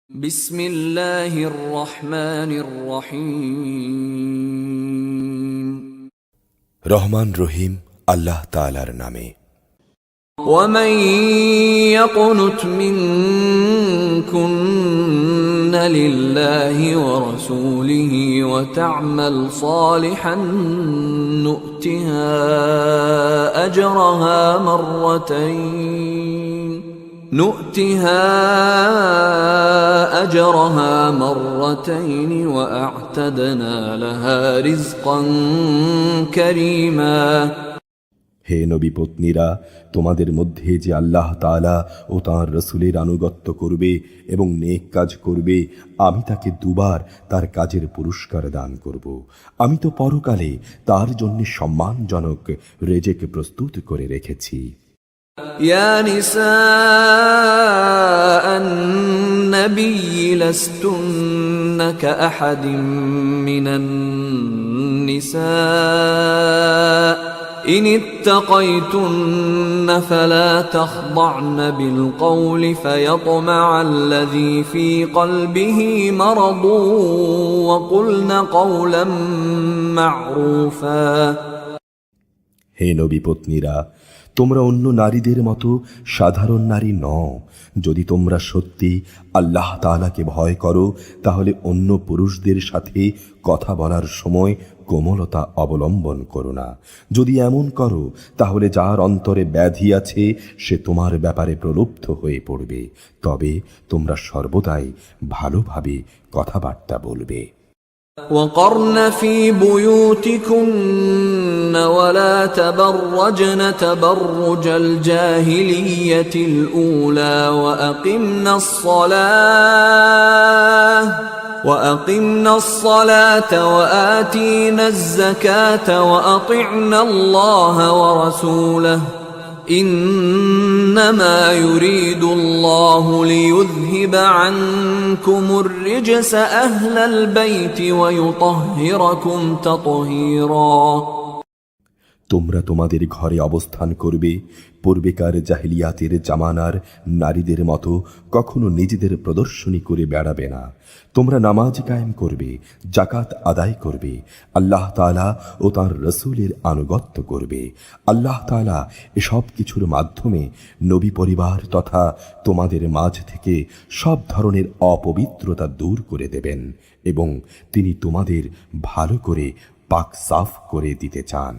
বিসমিল্লাহির রহমানির রহিম। রহমান রহিম আল্লাহ তাআলার নামে। ومن يقنت منكن لله ورسوله وتعمل صالحا نؤتها أجرها مرتين وأعتدنا لها رزقا كريما। হে নবী পত্নীরা, তোমাদের মধ্যে যে আল্লাহ তাআলা ও তাঁর রসুলের আনুগত্য করবে এবং নেক কাজ করবে, আমি তাকে দুবার তার কাজের পুরস্কার দান করব। আমি তো পরকালে তার জন্য সম্মানজনক রেজেক প্রস্তুত করে রেখেছি। يا نساء النبي لستن كأحد من النساء إن اتقيتن فلا تخضعن بالقول فيطمع الذي في قلبه مرض وقلن قولا معروفا। হে নবী পত্নীরা, তোমরা অন্য নারীদের মতো সাধারণ নারী নও। যদি তোমরা সত্যি আল্লাহ তাআলাকে ভয় করো, তাহলে অন্য পুরুষদের সাথে কথা বলার সময় কোমলতা অবলম্বন করো না। যদি এমন করো, তাহলে যার অন্তরে ব্যাধি আছে সে তোমার ব্যাপারে প্রলুব্ধ হয়ে পড়বে। তবে তোমরা সর্বদাই ভালোভাবে কথাবার্তা বলবে। وقرن في بيوتكن ولا تبرجن تبرج الجاهلية الأولى وأقمنا الصلاة وآتينا الزكاة وأطعنا الله ورسوله إنما يريد الله ليذهب عنكم الرجس أهل البيت ويطهركم تطهيرا। তোমরা তোমাদের ঘরে অবস্থান করবে, পূর্বেকার জাহিলিয়াতের জামানার নারীদের মতো কখনো নিজেদের প্রদর্শনী করে বেড়াবে না। তোমরা নামাজ কায়েম করবে, জাকাত আদায় করবে, আল্লাহ তাআলা ও তাঁর রসুলের আনুগত্য করবে। আল্লাহ তাআলা এসব কিছুর মাধ্যমে নবী পরিবার তথা তোমাদের মাঝ থেকে সব ধরনের অপবিত্রতা দূর করে দেবেন এবং তিনি তোমাদের ভালো করে পাক সাফ করে দিতে চান।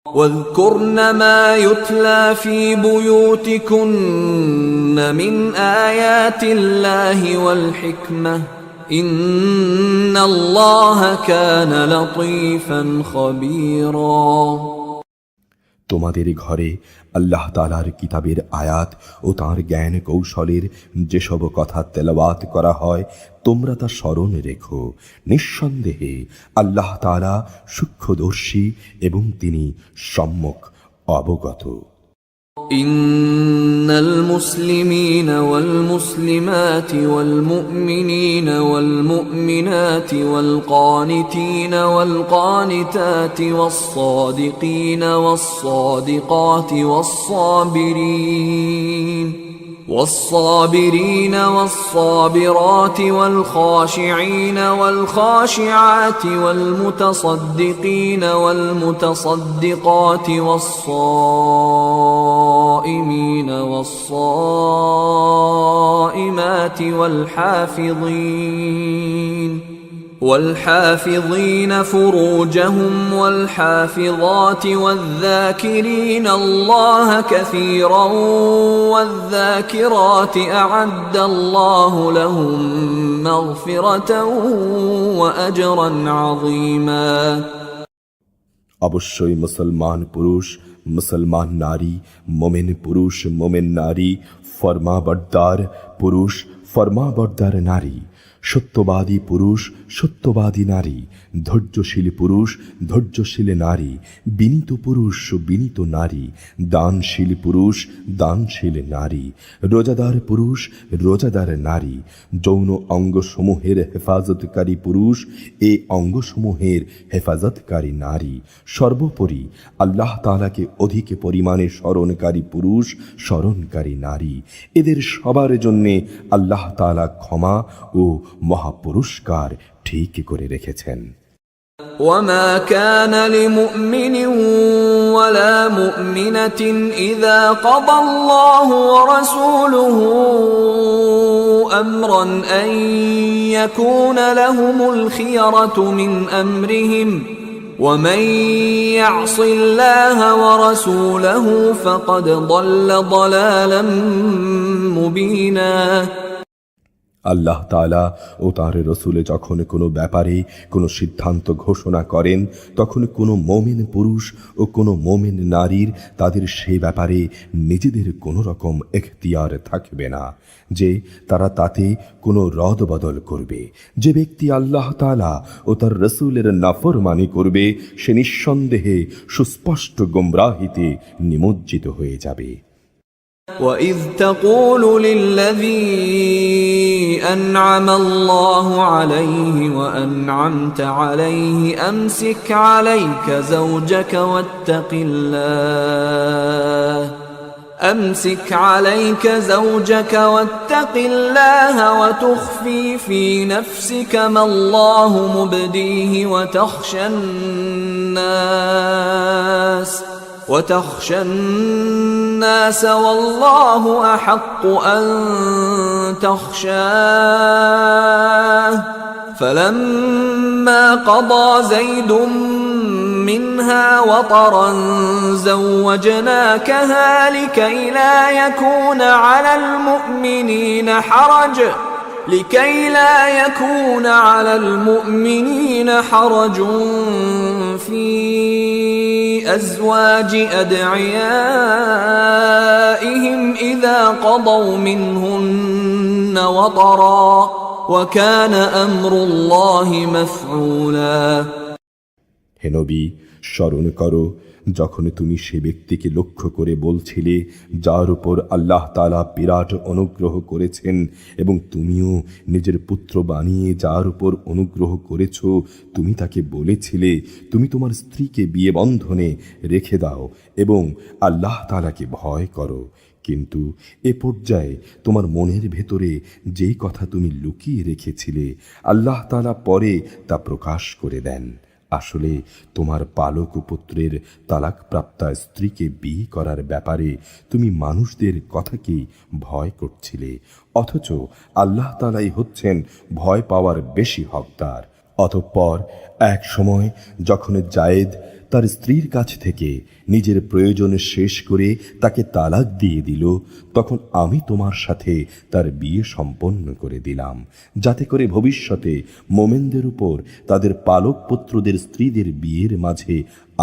واذكرن ما يتلى في بيوتكن من آيات الله والحكمة إن الله كان لطيفا خبيرا। তোমাদের ঘরে আল্লাহ তাআলার কিতাবের আয়াত ও তাঁর জ্ঞান কৌশলের যেসব কথা তেলাওয়াত করা হয়, তোমরা তা স্মরণে রেখো। নিঃসন্দেহে আল্লাহ তাআলা সূক্ষ্মদর্শী এবং তিনি সম্যক অবগত। إن المسلمين والمسلمات والمؤمنين والمؤمنات والقانتين والقانتات والصادقين والصادقات والصابرين والصابرات والخاشعين والخاشعات والمتصدقين والمتصدقات والصائمين والصائمات والحافظين فروجهم والحافظات والذاكرين الله كثيرا والذاكرات أعد الله لهم مغفرة وأجرا عظيما। অবশ্যই মুসলমান পুরুষ, মুসলমান নারী, মোমেন পুরুষ, মোমেন নারী, ফরমাবরদার পুরুষ, ফরমাবরদার নারী, সত্যবাদী পুরুষ, সত্যবাদী নারী, ধৈর্যশীল পুরুষ, ধৈর্যশীল নারী, বিনীত পুরুষ, বিনীত নারী, দানশীল পুরুষ, দানশীল নারী, রোজাদার পুরুষ, রোজাদার নারী, যৌন অঙ্গসমূহের হেফাজতকারী পুরুষ, এই অঙ্গসমূহের হেফাজতকারী নারী, সর্বোপরি আল্লাহ তাআলাকে অধিক পরিমাণে স্মরণকারী পুরুষ, স্মরণকারী নারী, এদের সবার জন্যে আল্লাহ তাআলা ক্ষমা ও মহাপুরস্কার ঠিক করে রেখেছেন। وما كان لمؤمن ولا مؤمنة إذا قضى الله ورسوله أمرا أن يكون لهم الخيرة من أمرهم ومن يعص الله ورسوله فقد ضل ضلالا مبينا। আল্লাহ তাআলা ও তাঁর রসুলে যখন কোনো ব্যাপারে কোনো সিদ্ধান্ত ঘোষণা করেন, তখন কোনো মোমেন পুরুষ ও কোনো মোমেন নারীর তাদের সে ব্যাপারে নিজেদের কোনো রকম এখতিয়ার থাকবে না যে তারা তাতে কোনো রদবদল করবে। যে ব্যক্তি আল্লাহ তাআলা ও তার রসুলের নাফরমানি করবে, সে নিঃসন্দেহে সুস্পষ্ট গোমরাহিতে নিমজ্জিত হয়ে যাবে। وَإِذْ تَقُولُ لِلَّذِي أَنْعَمَ اللَّهُ عَلَيْهِ وَأَنْعَمْتَ عَلَيْهِ أَمْسِكْ عَلَيْكَ زَوْجَكَ وَاتَّقِ اللَّهِ وَتُخْفِي فِي نَفْسِكَ مَا اللَّهُ مُبْدِيهِ وتخشى الناس والله أحق أن تخشاه فلما قضى زيد منها وطرا زوجناكها لكي لا يكون على المؤمنين حرج في أزواج أدعيائهم إذا قضوا منهن وطرا وكان أمر الله مفعولا। হে নবী, স্মরণ করো যখন তুমি সে ব্যক্তিকে লক্ষ্য করে বলছিলে যার উপর আল্লাহ তাআলা বিরাট অনুগ্রহ করেছেন, এবং তুমিও নিজের পুত্র বানিয়ে যার উপর অনুগ্রহ করেছ, তুমি তাকে বলেছিলে তুমি তোমার স্ত্রীকে বিয়ে বন্ধনে রেখে দাও এবং আল্লাহ তাআলাকে ভয় করো। কিন্তু এ পর্যায়ে তোমার মনের ভেতরে যেই কথা তুমি লুকিয়ে রেখেছিলে, আল্লাহ তাআলা পরে তা প্রকাশ করে দেন। আসলে তোমার পালক পুত্রের তালাকপ্রাপ্তা স্ত্রীকে বিয়ে করার ব্যাপারে তুমি মানুষদের কথাকে ভয় করছিলে, অথচ আল্লাহ তাআলাই হচ্ছেন ভয় পাওয়ার বেশি হকদার। অতঃপর এক সময় যখন জায়েদ তার স্ত্রীর কাছ থেকে নিজের প্রয়োজন শেষ করে তাকে তালাক দিয়ে দিল, তখন আমি তোমার সাথে তার বিয়ে সম্পন্ন করে দিলাম, যাতে করে ভবিষ্যতে মোমেনদের উপর তাদের পালক পুত্রদের স্ত্রীদের বিয়ের মাঝে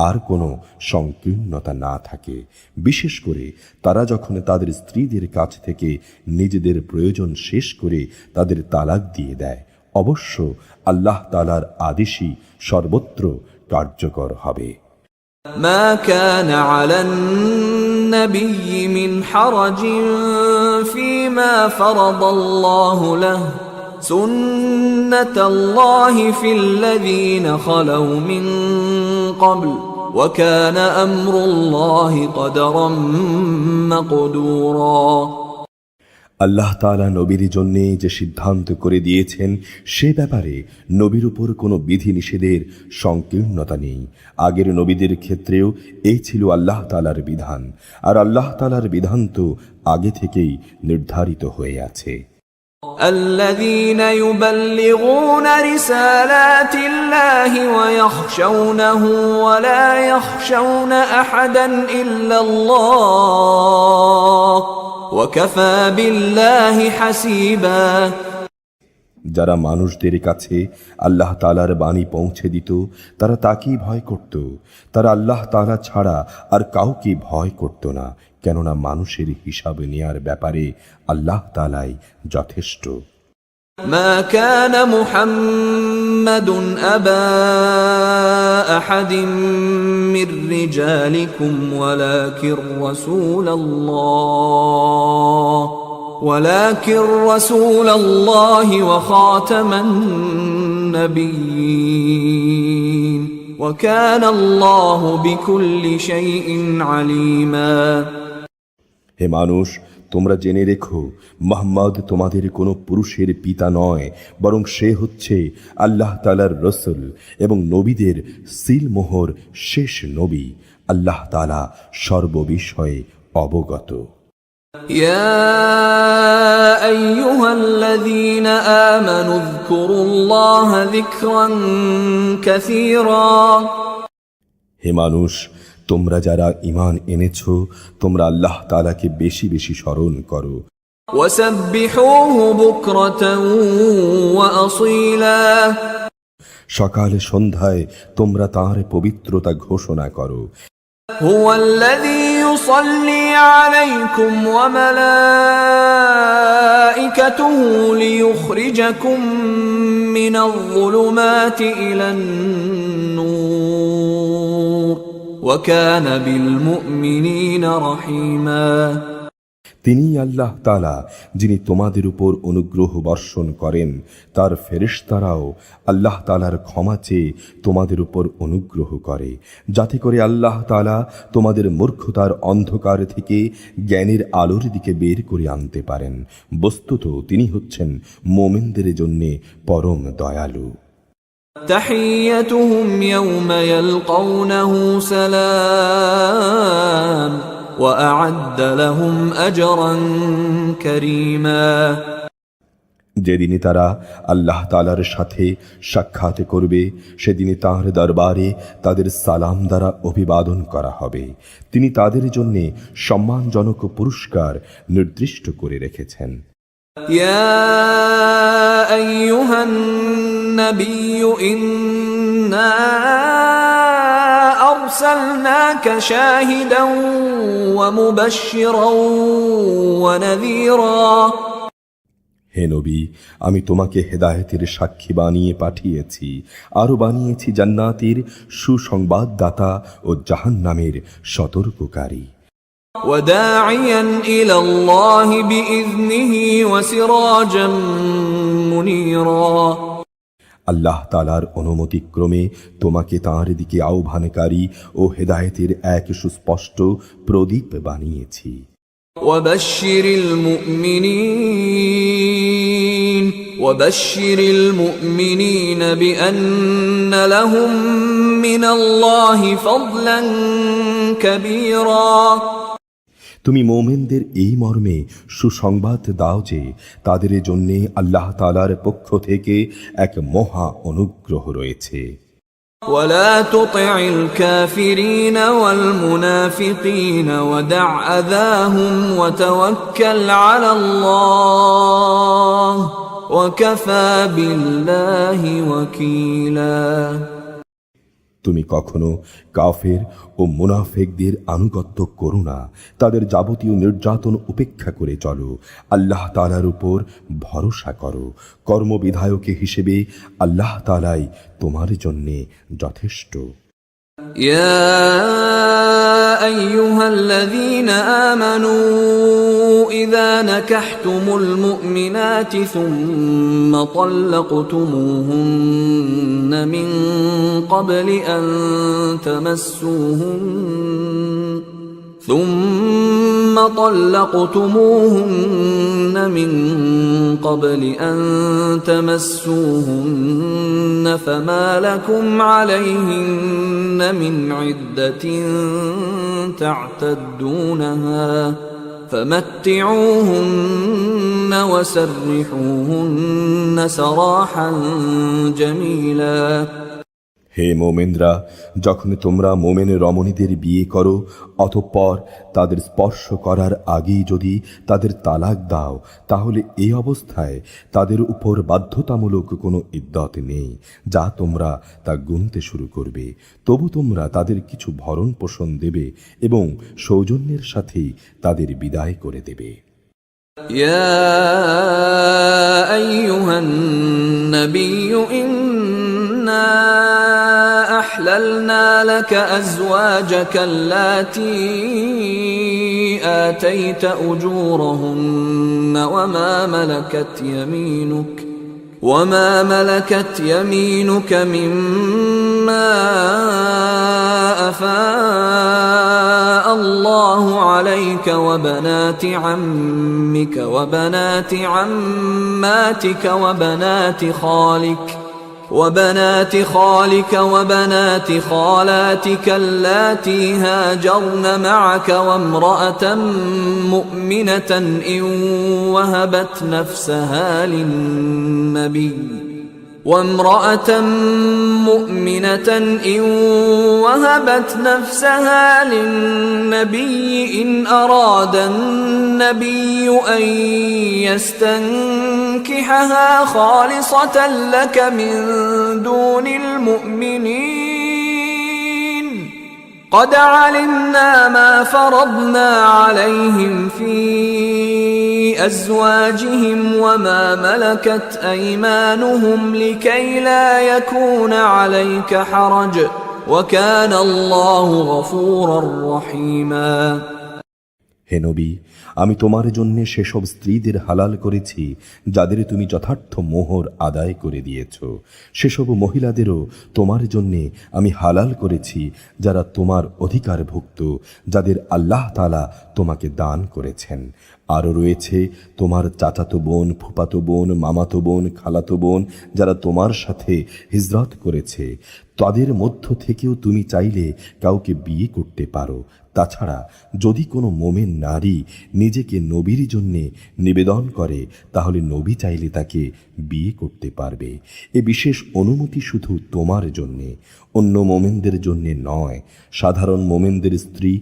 আর কোনো সংকীর্ণতা না থাকে, বিশেষ করে তারা যখন তাদের স্ত্রীদের কাছ থেকে নিজেদের প্রয়োজন শেষ করে তাদের তালাক দিয়ে দেয়। অবশ্য আল্লাহ তাআলার আদেশই সর্বত্র কার্যকর হবে। ما كان على النبي من حرج فيما فرض الله له سنة الله في الذين خلوا من قبل وكان أمر الله قدرا مقدورا। আল্লাহ তাআলা নবীর জন্যে যে সিদ্ধান্ত করে দিয়েছেন সে ব্যাপারে নবীর উপর কোনো বিধিনিষেধের সংকীর্ণতা নেই। আগের নবীদের ক্ষেত্রেও এই ছিল আল্লাহ তাআলার বিধান, আর আল্লাহ তাআলার বিধান তো আগে থেকেই নির্ধারিত হয়ে আছে। الذين يبلغون رسالات الله ويخشونه ولا يخشون أحدا إلا الله وكفى بالله حسيبا। যারা মানুষদের কাছে আল্লাহ তাআলার বাণী পৌঁছে দিত তারা তাকেই ভয় করত, তারা আল্লাহ তাআলা ছাড়া আর কাউকে ভয় করত না, কেননা মানুষের হিসাব নেয়ার ব্যাপারে আল্লাহ তাআলাই যথেষ্ট। ما كان محمد أبا أحد من رجالكم ولكن رسول الله وخاتم النبيين وكان الله بكل شيء عليما হে মানুষ, তোমরা জেনে রেখো, মুহাম্মদ তোমাদের কোনো পুরুষের পিতা নয়, বরং সে হচ্ছে আল্লাহ তাআলার রসূল এবং নবীদের সিলমোহর শেষ নবী। আল্লাহ তাআলা সর্ববিষয়ে অবগত। يا أيها الذين آمنوا اذكروا الله ذكرا كثيرا হে মানুষ, তোমরা যারা ঈমান এনেছো, তোমরা আল্লাহ তাআলাকে বেশি বেশি স্মরণ করো। وسبحوه بكرة وأصيلا সকালে সন্ধ্যায় তোমরা তাঁর পবিত্রতা ঘোষণা করো। هو الذي يصلي عليكم وملائكته ليخرجكم من الظلمات إلى النور وكان بالمؤمنين رحيما তিনি আল্লাহ তাআলা যিনি তোমাদের উপর অনুগ্রহ বর্ষণ করেন, তার ফেরেশতারাও আল্লাহ তাআলার ক্ষমা চেয়ে তোমাদের উপর অনুগ্রহ করে, যাতে করে আল্লাহ তাআলা তোমাদের মূর্খতার অন্ধকার থেকে জ্ঞানের আলোর দিকে বের করে আনতে পারেন। বস্তুত তিনি হচ্ছেন মুমিনদের জন্য পরম দয়ালু। تحيتهم يوم يلقونه سلام وأعد لهم أجرا كريما যেদিনই তারা আল্লাহ তাআলার সাথে সাক্ষাৎ করবে, সেদিনই তাঁর দরবারে তাদের সালাম দ্বারা অভিবাদন করা হবে। তিনি তাদের জন্য সম্মানজনক পুরস্কার নির্দিষ্ট করে রেখেছেন। يا أيها النبي إنا أرسلناك شاهدا ومبشرا ونذيرا হে নবী, আমি তোমাকে হেদায়েতের সাক্ষী বানিয়ে পাঠিয়েছি, আরো বানিয়েছি জান্নাতের সুসংবাদদাতা ও জাহান্নামের সতর্ককারী। وداعيا إلى الله بإذنه وسراجا منيرا আল্লাহ তাআলার অনুমতিক্রমে তোমাকে তাঁর দিকে আহ্বানকারী ও হেদায়েতের এক সুস্পষ্ট প্রদীপ বানিয়েছি। وبشر المؤمنين بأن لهم من الله فضلا كبيرا তুমি মুমিনদের এই মর্মে সুসংবাদ দাও যে তাদের জন্য আল্লাহ তাআলার পক্ষ থেকে এক মহা অনুগ্রহ রয়েছে। ولا تطع الكافرين والمنافقين ودع أذاهم وتوكل على الله وكفى بالله وكيلا তুমি কখনো কাফের ও মুনাফিকদের আনুগত্য করো না, তাদের যাবতীয় নির্যাতন উপেক্ষা করে চলো, আল্লাহ তাআলার উপর ভরসা করো। কর্মবিধায়ক হিসেবে আল্লাহ তাআলাই তোমার জন্য যথেষ্ট। يا أيها الذين آمنوا إذا نكحتم المؤمنات ثم طلقتموهن من قبل أن تمسوهن فما لكم عليهن من عدة تعتدونها فمتعوهن وسرحوهن سراحا جميلا হে মোমেনরা, যখন তোমরা মোমেন রমণীদের বিয়ে করো, অতঃপর তাদের স্পর্শ করার আগেই যদি তাদের তালাক দাও, তাহলে এই অবস্থায় তাদের উপর বাধ্যতামূলক কোনো ইদ্দত নেই, যা তোমরা তা গুনতে শুরু করবে। তবু তোমরা তাদের কিছু ভরণ পোষণ দেবে এবং সৌজন্যের সাথেই তাদের বিদায় করে দেবে। يا أيها النبي إنا أحللنا لك أزواجك اللاتي آتيت أجورهن وما ملكت يمينك مما أفاء الله عليك وبنات عمك وبنات عماتك وبنات خالك وبنات خالاتك اللاتي هاجرن معك وامرأة مؤمنة إن وهبت نفسها للنبي إن أراد النبي أن يستنكحها خالصة لك من دون المؤمنين قد علمنا ما فرضنا عليهم في أزواجهم وما ملكت أيمانهم لكي لا يكون عليك حرج وكان الله غفورا رحيما হে নবী, আমি তোমার জন্য সেসব স্ত্রীদের হালাল করেছি যাদের তুমি যথার্থ মোহর আদায় করে দিয়েছ। সেসব মহিলাদেরও তোমার জন্যে আমি হালাল করেছি যারা তোমার অধিকারভুক্ত, যাদের আল্লাহ তাআলা তোমাকে দান করেছেন। আরও রয়েছে তোমার চাচাতো বোন, ফুফাতো বোন, মামাতো বোন, খালাতো বোন যারা তোমার সাথে হিজরত করেছে। তাদের মধ্য থেকেও তুমি চাইলে কাউকে বিয়ে করতে পারো। তাছাড়া যদি কোনো মোমেন নারী নিজেকে নবীর জন্যে নিবেদন করে তাহলে নবী চাইলে তাকে বিয়ে করতে পারবে। এ বিশেষ অনুমতি শুধু তোমার জন্যে, অন্য মোমেনদের জন্যে নয়। সাধারণ মোমেনদের স্ত্রী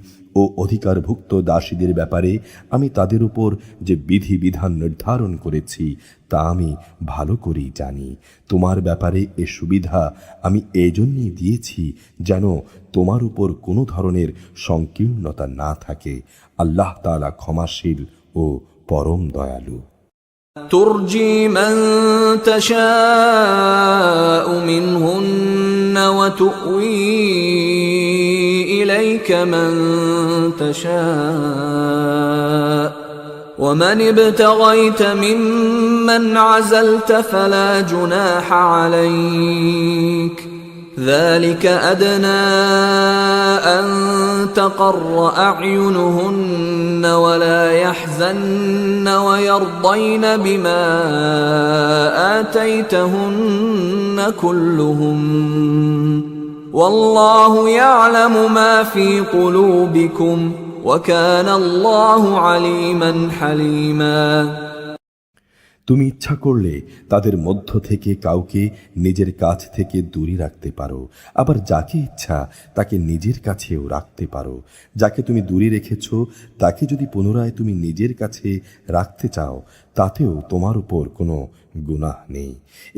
ও অধিকারভুক্ত দাসীদের ব্যাপারে আমি তাদের উপর যে বিধিবিধান নির্ধারণ করেছি তা আমি ভালো করেই জানি। তোমার ব্যাপারে এ সুবিধা আমি এজন্যই দিয়েছি যেন তোমার উপর কোনো ধরনের সংকীর্ণতা না থাকে। আল্লাহ তাআলা ক্ষমাশীল ও পরম দয়ালু। ترجي من تشاء منهن وتؤوي إليك من تشاء ومن ابتغيت ممن عزلت فلا جناح عليك ذلك أدنى أن تقر أعينهن ولا يحزن ويرضين بما آتيتهن كلهم والله يعلم ما في قلوبكم وكان الله عليما حليما তুমি ইচ্ছা করলে তাদের মধ্য থেকে কাউকে নিজের কাছ থেকে দূরে রাখতে পারো, আবার যাকে ইচ্ছা তাকে নিজের কাছেও রাখতে পারো। যাকে তুমি দূরে রেখেছ তাকে যদি পুনরায় তুমি নিজের কাছে রাখতে চাও তাতেও তোমার উপর কোনো গুনাহ নেই।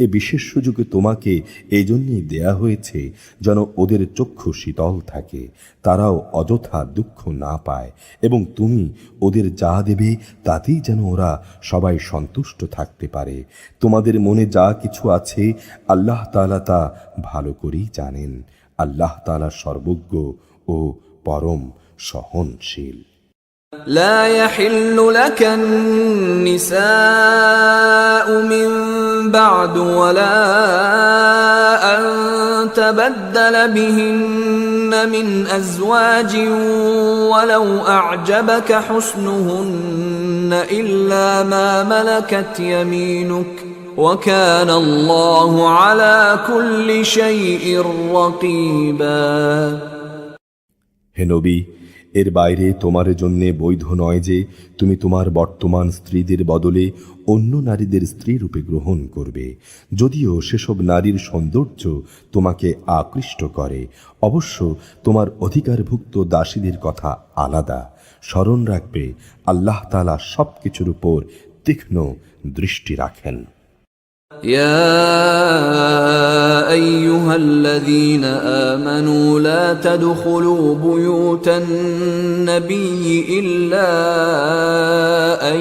এ বিশেষ সুযোগ তোমাকে এই জন্যই দেয়া হয়েছে যেন ওদের চক্ষু শীতল থাকে, তারাও অযথা দুঃখ না পায়, এবং তুমি ওদের যা দেবে তাতেই যেন ওরা সবাই সন্তুষ্ট থাকতে পারে। তোমাদের মনে যা কিছু আছে আল্লাহ তাআলা তা ভালো করেই জানেন। আল্লাহ তাআলা সর্বজ্ঞ ও পরম সহনশীল। لا يحل لك النساء من بعد ولا أن تبدل بهن من أزواج ولو أعجبك حسنهن إلا ما ملكت يمينك وكان الله على كل شيء رقيبا হে নবী, এর বাইরে তোমার জন্য বৈধ নয় যে তুমি তোমার বর্তমান স্ত্রীদের বদলে অন্য নারীদের স্ত্রী রূপে গ্রহণ করবে, যদিও সেসব নারীর সৌন্দর্য তোমাকে আকৃষ্ট করে। অবশ্য তোমার অধিকারভুক্ত দাসীদের কথা আলাদা। স্মরণ রাখবে আল্লাহ তাআলা সবকিছুর উপর তীক্ষ্ণ দৃষ্টি রাখেন। يا أيها الذين آمنوا لا تدخلوا بيوت النبي إلا أن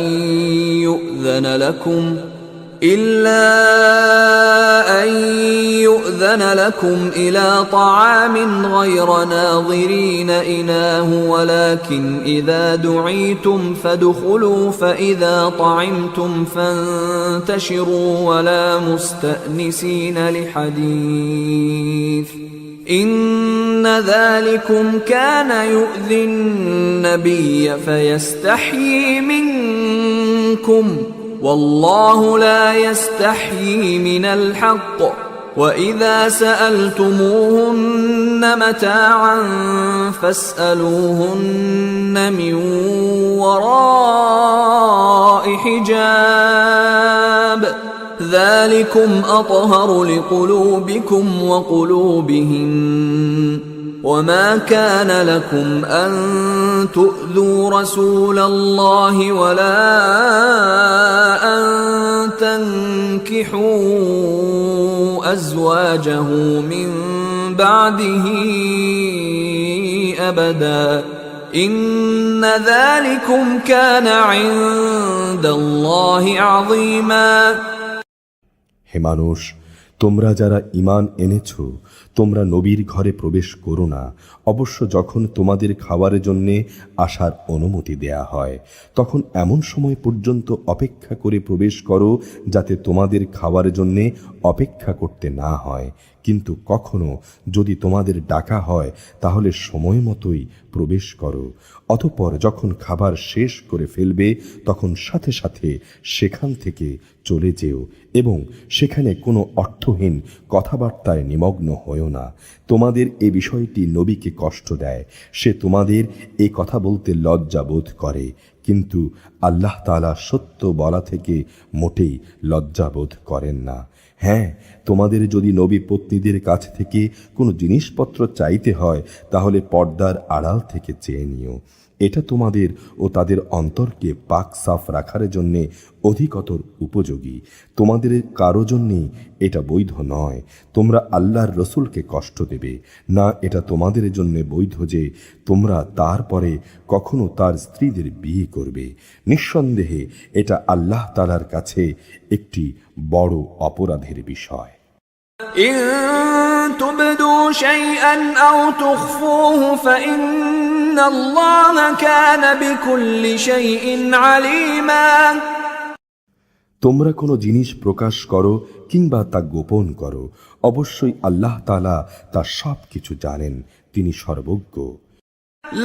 يؤذن لكم إلى طعام غير ناظرين إناه ولكن إذا دعيتم فادخلوا فإذا طعمتم فانتشروا ولا مستأنسين لحديث إن ذلكم كان يؤذي النبي فيستحيي منكم والله لا يستحيي من الحق وإذا سألتموهن متاعا فاسألوهن من وراء حجاب ذلكم أطهر لقلوبكم وقلوبهن وما كان لكم أن تؤذوا رسول الله ولا أن تنكحوا أزواجه من بعده أبدا إن ذلكم كان عند الله عظيما হে মানুষ, তোমরা যারা ঈমান এনেছ, তোমরা নবীর ঘরে প্রবেশ করো না। অবশ্য যখন তোমাদের খাওয়ার জন্যে আসার অনুমতি দেয়া হয়, তখন এমন সময় পর্যন্ত অপেক্ষা করে প্রবেশ করো যাতে তোমাদের খাওয়ার জন্যে অপেক্ষা করতে না হয়। কিন্তু কখনো যদি তোমাদের ডাকা হয় তাহলে সময় মতোই প্রবেশ করো। অতঃপর যখন খাবার শেষ করে ফেলবে তখন সাথে সাথে সেখান থেকে চলে যেও এবং সেখানে কোনো অর্থহীন কথাবার্তায় নিমগ্ন হয়ো না। তোমাদের এ বিষয়টি নবীকে কষ্ট দেয়, সে তোমাদের এ কথা বলতে লজ্জা বোধ করে, কিন্তু আল্লাহ তাআলা সত্য বলা থেকে মোটেই লজ্জা বোধ করেন না। হ্যাঁ, তোমাদের যদি নবী পত্নীদের কাছ থেকে কোনো জিনিসপত্র চাইতে হয় তাহলে পর্দার আড়াল থেকে চেয়ে নিও। এটা তোমাদের ও তাদের অন্তরকে পাক সাফ রাখার জন্যে অধিকতর উপযোগী। তোমাদের কারো জন্যেই এটা বৈধ নয় তোমরা আল্লাহর রসুলকে কষ্ট দেবে, না এটা তোমাদের জন্য বৈধ যে তোমরা তারপরে কখনো তার স্ত্রীদের বিয়ে করবে। নিঃসন্দেহে এটা আল্লাহ তাআলার কাছে একটি বড় অপরাধের বিষয়। إن تبدوا شيئا أو تخفوه فإن الله كان بكل شيء عليما তোমরা কোনো জিনিস প্রকাশ করো কিংবা তা গোপন করো, অবশ্যই আল্লাহ তাআলা তা সব কিছু জানেন, তিনি সর্বজ্ঞ।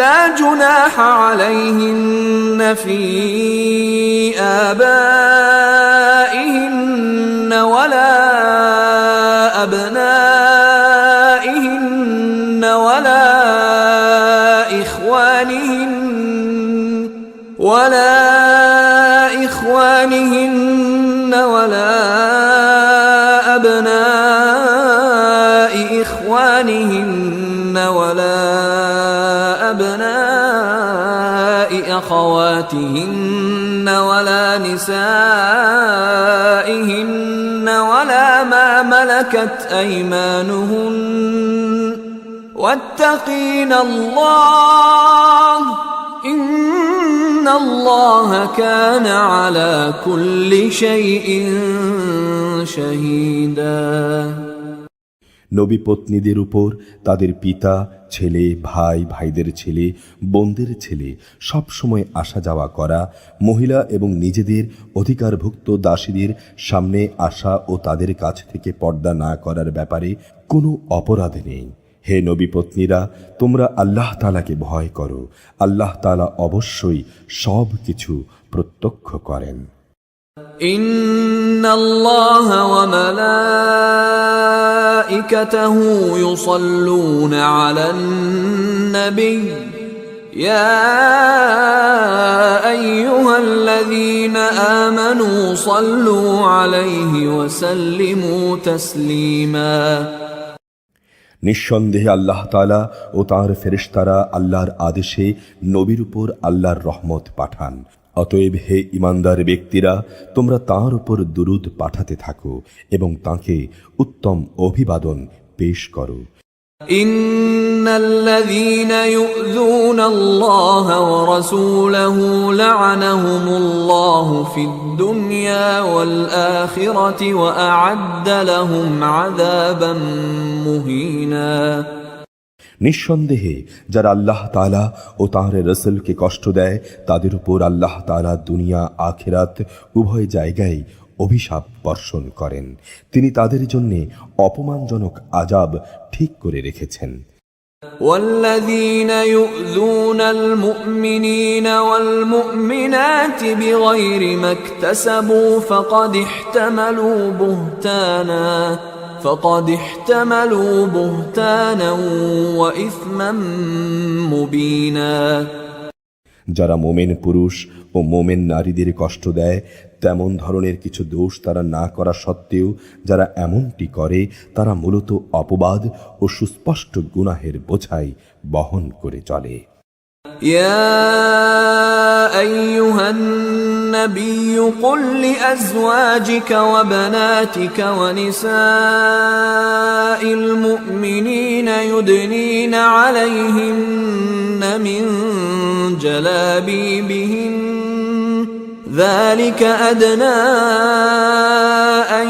لا جناح عليهن في آبائهن ولا أبنائهن ولا إخوانهن ولا أبناء إخوانهن ولا أبناء أخواتهن ولا نسائهن ولا ما ملكت أيمانهن واتقين الله إن الله كان على كل شيء شهيدا নবী পত্নীদের উপর তাদের পিতা, ছেলে, ভাই, ভাইদের ছেলে, বোনদের ছেলে সব সময় আসা যাওয়া করা, মহিলা এবং নিজেদের অধিকারভুক্ত দাসীদের সামনে আসা ও তাদের কাছ থেকে পর্দা না করার ব্যাপারে কোনো অপরাধ নেই। হে নবী পত্নীরা, তোমরা আল্লাহ তাআলাকে ভয় করো, আল্লাহ তাআলা অবশ্যই সব কিছু প্রত্যক্ষ করেন। ইন্নাল্লাহা ওয়া মালাইকাতাহু ইউসাল্লুনা আলান নবী ইয়া আইয়ুহাল্লাযীনা আমানু সাল্লু আলাইহি ওয়া সাল্লিমু তাসলিমা। নিঃসন্দেহে আল্লাহ তাআলা ও তাঁর ফেরেশতারা আল্লাহর আদেশে নবীর উপর আল্লাহর রহমত পাঠান। অতএব হে ইমানদার ব্যক্তিরা, তোমরা তাঁর উপর দুরূদ পাঠাতে থাকো এবং তাঁকে উত্তম অভিবাদন পেশ করো। ইন্নাল্লাযীনা ইউযুনাল্লাহা ওয়া রাসূলাহু লা'আনাহুমুল্লাহু ফিদ দুনিয়া ওয়াল আখিরাতি ওয়া আ'আদ্দা লাহুম আযাবান মুহিনা। নিঃসন্দেহে যারা আল্লাহ তাআলা ও তাঁর রাসূলকে কষ্ট দেয়, তাদের উপর আল্লাহ তাআলা দুনিয়া আখিরাত উভয় জায়গায় অভিশাপ বর্ষণ করেন। তিনি তাদের জন্য অপমানজনক আযাব ঠিক করে রেখেছেন। والذين يؤذون المؤمنين والمؤمنات بغير ما اكتسبوا فقد احتملوا بهتانا وإثما مبينا। যারা মোমেন পুরুষ ও মোমেন নারীদের কষ্ট দেয়, তেমন ধরনের কিছু দোষ তারা না করা সত্ত্বেও যারা এমনটি করে, তারা মূলত অপবাদ ও সুস্পষ্ট গুনাহের বোঝাই বহন করে চলে। يا أيها النبي قل لأزواجك وبناتك ونساء المؤمنين يدنين عليهن من جلابيبهن ذلك أدنى أن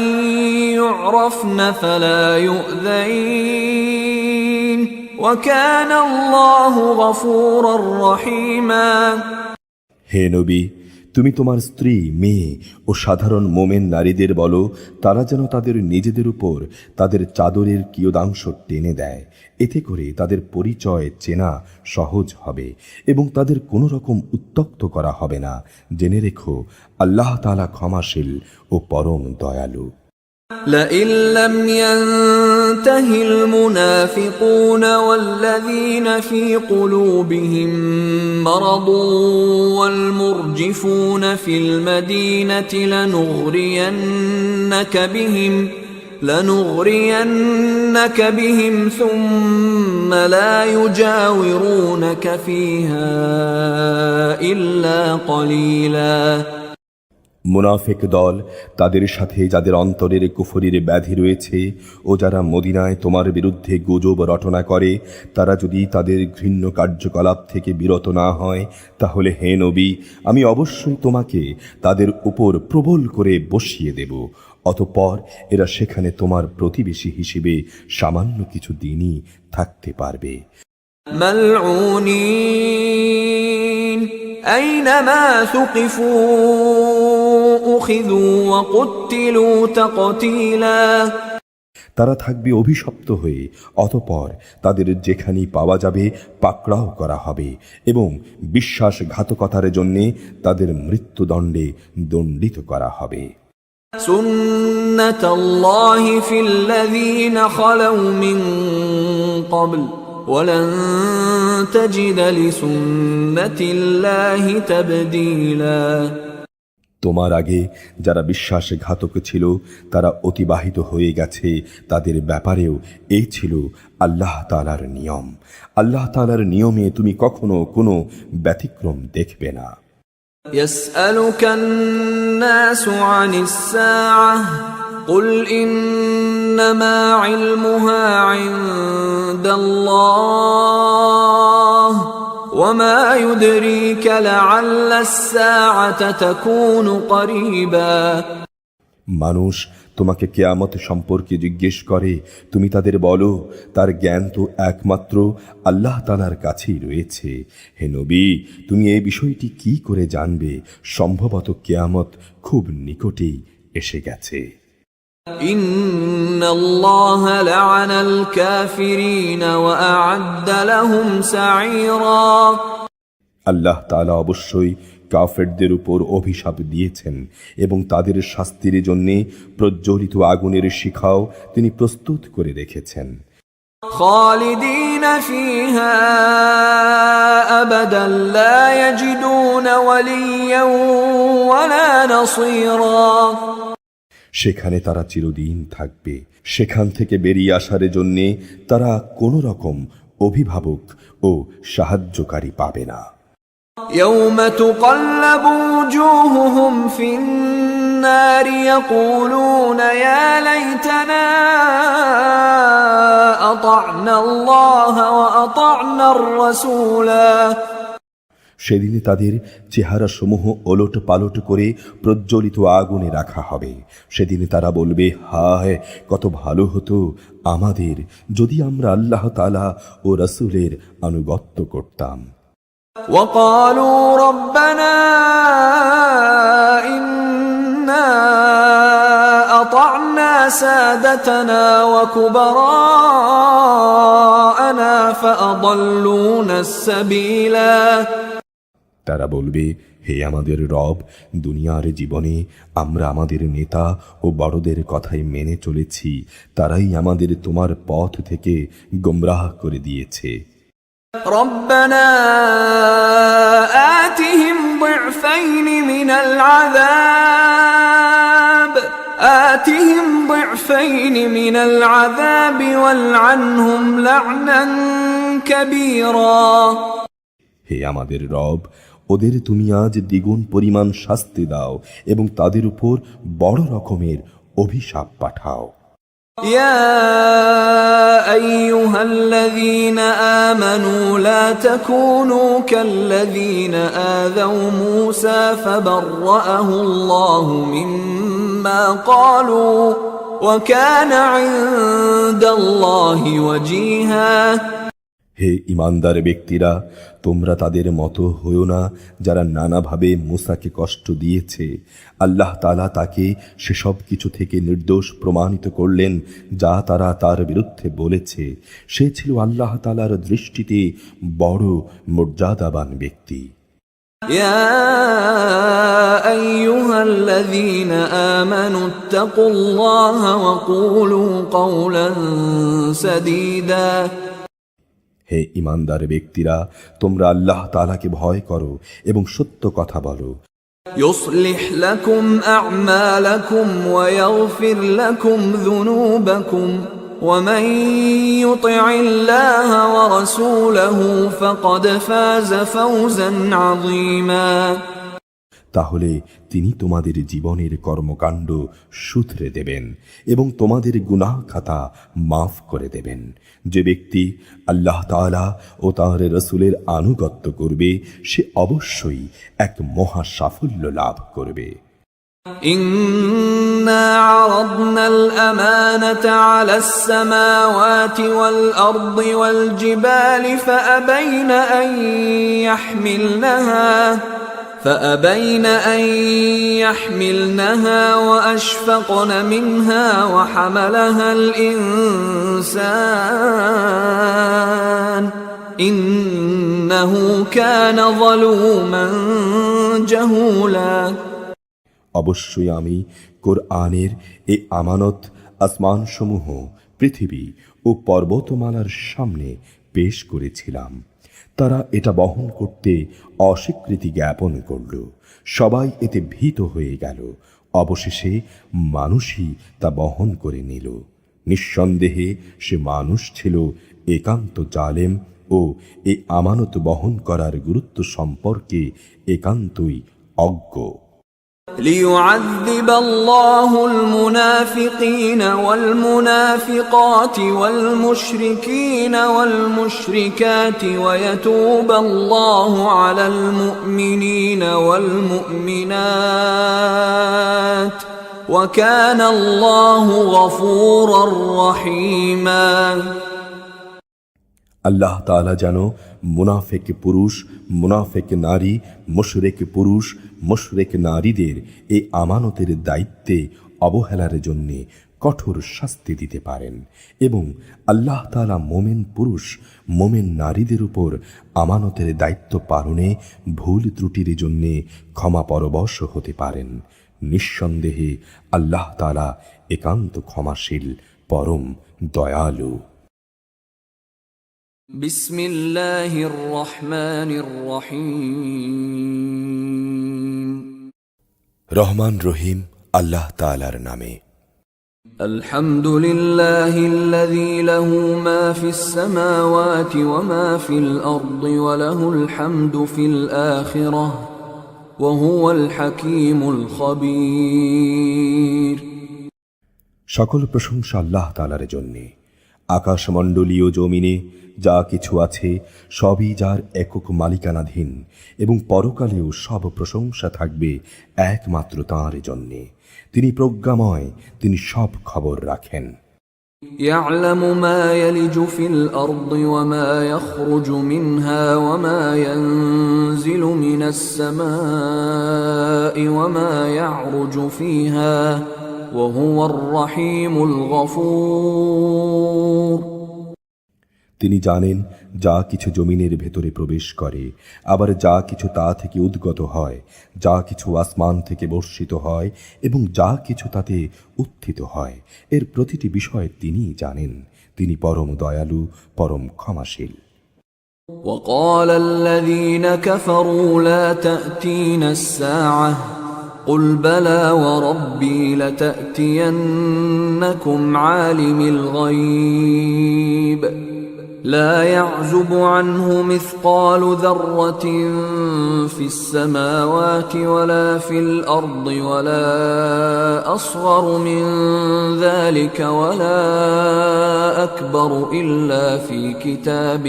يعرفن فلا يؤذين وكان الله غفورا رحيما। হে নবী, তুমি তোমার স্ত্রী, মেয়ে ও সাধারণ মোমেন নারীদের বলো, তারা যেন তাদের নিজেদের উপর তাদের চাদরের কিয়দাংশ টেনে দেয়। এতে করে তাদের পরিচয় চেনা সহজ হবে এবং তাদের কোনো রকম উত্ত্যক্ত করা হবে না। জেনে রেখো, আল্লাহ তাআলা ক্ষমাশীল ও পরম দয়ালু। لئن لم ينته المنافقون والذين في قلوبهم مرض والمرجفون في المدينة لنغرينك بهم ثم لا يجاورونك فيها إلا قليلا। মুনাফিক দল, তাদের সাথে যাদের অন্তরের কুফরির ব্যাধি রয়েছে ও যারা মদিনায় তোমার বিরুদ্ধে গুজব রটনা করে, তারা যদি তাদের ঘৃণ্য কার্যকলাপ থেকে বিরত না হয়, তাহলে হে নবী, আমি অবশ্যই তোমাকে তাদের উপর প্রবল করে বসিয়ে দেব। অতঃপর এরা সেখানে তোমার প্রতিবেশী হিসেবে সামান্য কিছু দিনই থাকতে পারবে। মালউনিন আইনামা সুকিফু উখিযু ওয়া কুতিলু তাকতীলা। তারা থাকবে অভিশপ্ত হয়ে, অতঃপর তাদের যেখানেই পাওয়া যাবে পাকড়াও করা হবে এবং বিশ্বাসঘাতকতার জন্যে তাদের মৃত্যুদণ্ডে দণ্ডিত করা হবে। সুন্নাতাল্লাহি ফিল্লাযীনা খালাউ মিন ক্বাবল ওয়ালান তাজিদা লিসুন্নাতিল্লাহি তাবদীলা। তোমার আগে যারা বিশ্বাসঘাতক ছিল, তারা অতিবাহিত হয়ে গেছে, তাদের ব্যাপারেও এই ছিল আল্লাহ তাআলার নিয়ম। আল্লাহ তাআলার নিয়মে তুমি কখনো কোনো ব্যতিক্রম দেখবে না। ইয়াসআলুকান নাসু আনিস সাআহ কুল ইন্নামা ইলমুহা ইনদাল্লাহ وما يدريك لعل الساعة تكون قريبا। মানুষ তোমাকে কিয়ামত সম্পর্কে জিজ্ঞেস করে, তুমি তাদের বলো, তার জ্ঞান তো একমাত্র আল্লাহ তাআলার কাছেই রয়েছে। হে নবী, তুমি এই বিষয়টি কি করে জানবে? সম্ভবত কিয়ামত খুব নিকটেই এসে গেছে। ইন্নাল্লাহা লা'আনাল কাফিরিন ওয়া আ'আদ্দা লাহুম সাঈরা। আল্লাহ তাআলা অবশ্যই কাফেরদের উপর অভিশাপ দিয়েছেন এবং তাদের শাস্তির জন্য প্রজ্বলিত আগুনের শিখাও তিনি প্রস্তুত করে রেখেছেন। খালিদিনা ফিহা আবাদান লা ইয়াজিদুনা ওয়ালিয়্যান ওয়ালা নাসীরা। সেখানে তারা চিরদিন থাকবে। সেখান থেকে বেরিয়ে আসার জন্যে তারা কোনো রকম অভিভাবক ও সাহায্যকারী পাবে না। يوم تقلب وجوههم في النار يقولون يا ليتنا أطعنا الله وأطعنا الرسولا সেদিনে তাদের চেহারা সমূহ ওলট পালট করে প্রজ্বলিত আগুনে রাখা হবে। সেদিনে তারা বলবে, হায় কত ভালো হতো আমাদের যদি আমরা আল্লাহ তাআলা ও রাসূলের আনুগত্য করতাম। وقالوا ربنا إنا أطعنا سادتنا وكبراءنا فأضلونا السبيلا তারা বলবে, হে আমাদের রব, দুনিয়ার জীবনে আমরা আমাদের নেতা ও বড়দের কথাই মেনে চলেছি, তারাই আমাদের তোমার পথ থেকে গোমরাহ করে দিয়েছে। ربنا آتهم ضعفين من العذاب والعنهم لعنا كبيرا হে আমাদের রব, ওদের তুমি আজ দ্বিগুণ পরিমাণ শাস্তি দাও এবং তাদের উপর বড় রকমের অভিশাপ পাঠাও। يا أيها الذين آمنوا لا تكونوا كالذين آذوا موسى فبرأه الله مما قالوا وكان عند الله وجيها হে ঈমানদার ব্যক্তিরা, তোমরা তাদের মতো হইও না যারা নানাভাবে মুসাকে কষ্ট দিয়েছে। আল্লাহ তাআলা তাকে সেসব কিছু থেকে নির্দোষ প্রমাণিত করলেন যা তারা তার বিরুদ্ধে বলেছে। সে ছিল আল্লাহ তাআলার দৃষ্টিতে বড় মর্যাদাবান ব্যক্তি। يا أيها الذين آمنوا اتقوا الله وقولوا قولا سديدا হে ঈমানদার ব্যক্তিরা, তোমরা আল্লাহ তাআলাকে ভয় করো এবং সত্য কথা বলো। يصلح لكم أعمالكم ويغفر لكم ذنوبكم ومن يطع الله ورسوله فقد فاز فوزا عظيما তাহলে তিনি তোমাদের জীবনের কর্মকাণ্ড শুধরে দেবেন এবং তোমাদের গুনাহ খাতা মাফ করে দেবেন। যে ব্যক্তি আল্লাহ তাআলা ও তাঁর রাসূলের আনুগত্য করবে সে অবশ্যই এক মহা সাফল্য লাভ করবে। إنا عرضنا الأمانة على السماوات والأرض والجبال فأبين أن يحملنها وأشفقن منها وحملها الإنسان إنه كان ظلوما جهولا অবশ্যই আমি কোরআনের এই আমানত আসমানসমূহ, পৃথিবী ও পর্বতমালার সামনে পেশ করেছিলাম। তারা এটা বহন করতে অস্বীকৃতি জ্ঞাপন করল। সবাই এতে ভীত হয়ে গেল। অবশেষে মানুষই তা বহন করে নিল। নিঃসন্দেহে সে মানুষ ছিল একান্ত জালেম ও এই আমানত বহন করার গুরুত্ব সম্পর্কে একান্তই অজ্ঞ। ليعذب الله المنافقين والمنافقات والمشركين والمشركات ويتوب الله على المؤمنين والمؤمنات وكان الله غفورا رحيما আল্লাহ তাআলা যেন মুনাফিক পুরুষ, মুনাফিক নারী, মুশরিক পুরুষ, মুশরিক নারীদের এই আমানতের দায়িত্বে অবহেলার জন্য কঠোর শাস্তি দিতে পারেন এবং আল্লাহ তাআলা মুমিন পুরুষ, মুমিন নারীদের উপর আমানতের দায়িত্ব পালনে ভুল ত্রুটির জন্য ক্ষমা পরবশ হতে পারেন। নিঃসন্দেহে আল্লাহ তাআলা একান্ত ক্ষমাশীল, পরম দয়ালু। বিসমিল্লাহির রহমানির রহিম রহমান রহিম আল্লাহ তাআলার নামে। الحمد لله الذي له ما في السماوات وما في الأرض وله الحمد في الآخرة وهو الحكيم الخبير। সকল প্রশংসা আল্লাহ তাআলার জন্যে। আকাশমণ্ডলীয় জমিনে যা কিছু আছে সবই যার একক মালিকানাধীন, এবং পরকালেও সব প্রশংসা থাকবে একমাত্র তাঁর জন্যে। তিনি প্রজ্ঞাময়, তিনি সব খবর রাখেন। يعلم ما يلج في الأرض وما يخرج منها وما ينزل من السماء وما يعرج فيها وهو الرحيم الغفور। তিনি জানেন যা কিছু জমিনের ভেতরে প্রবেশ করে, আবার যা কিছু তা থেকে উদ্গত হয়, যা কিছু আসমান থেকে বর্ষিত হয় এবং যা কিছু তাতে উত্থিত হয়, এর প্রতিটি বিষয় তিনি জানেন। তিনি পরম দয়ালু, পরম ক্ষমাশীল। وقال الذين كفروا لا تأتينا الساعة قل بلى وربي لتأتينكم عالم الغيب لا يعزب عنه مثقال ذرة في السماوات ولا في الأرض ولا أصغر من ذلك ولا أكبر إلا في كتاب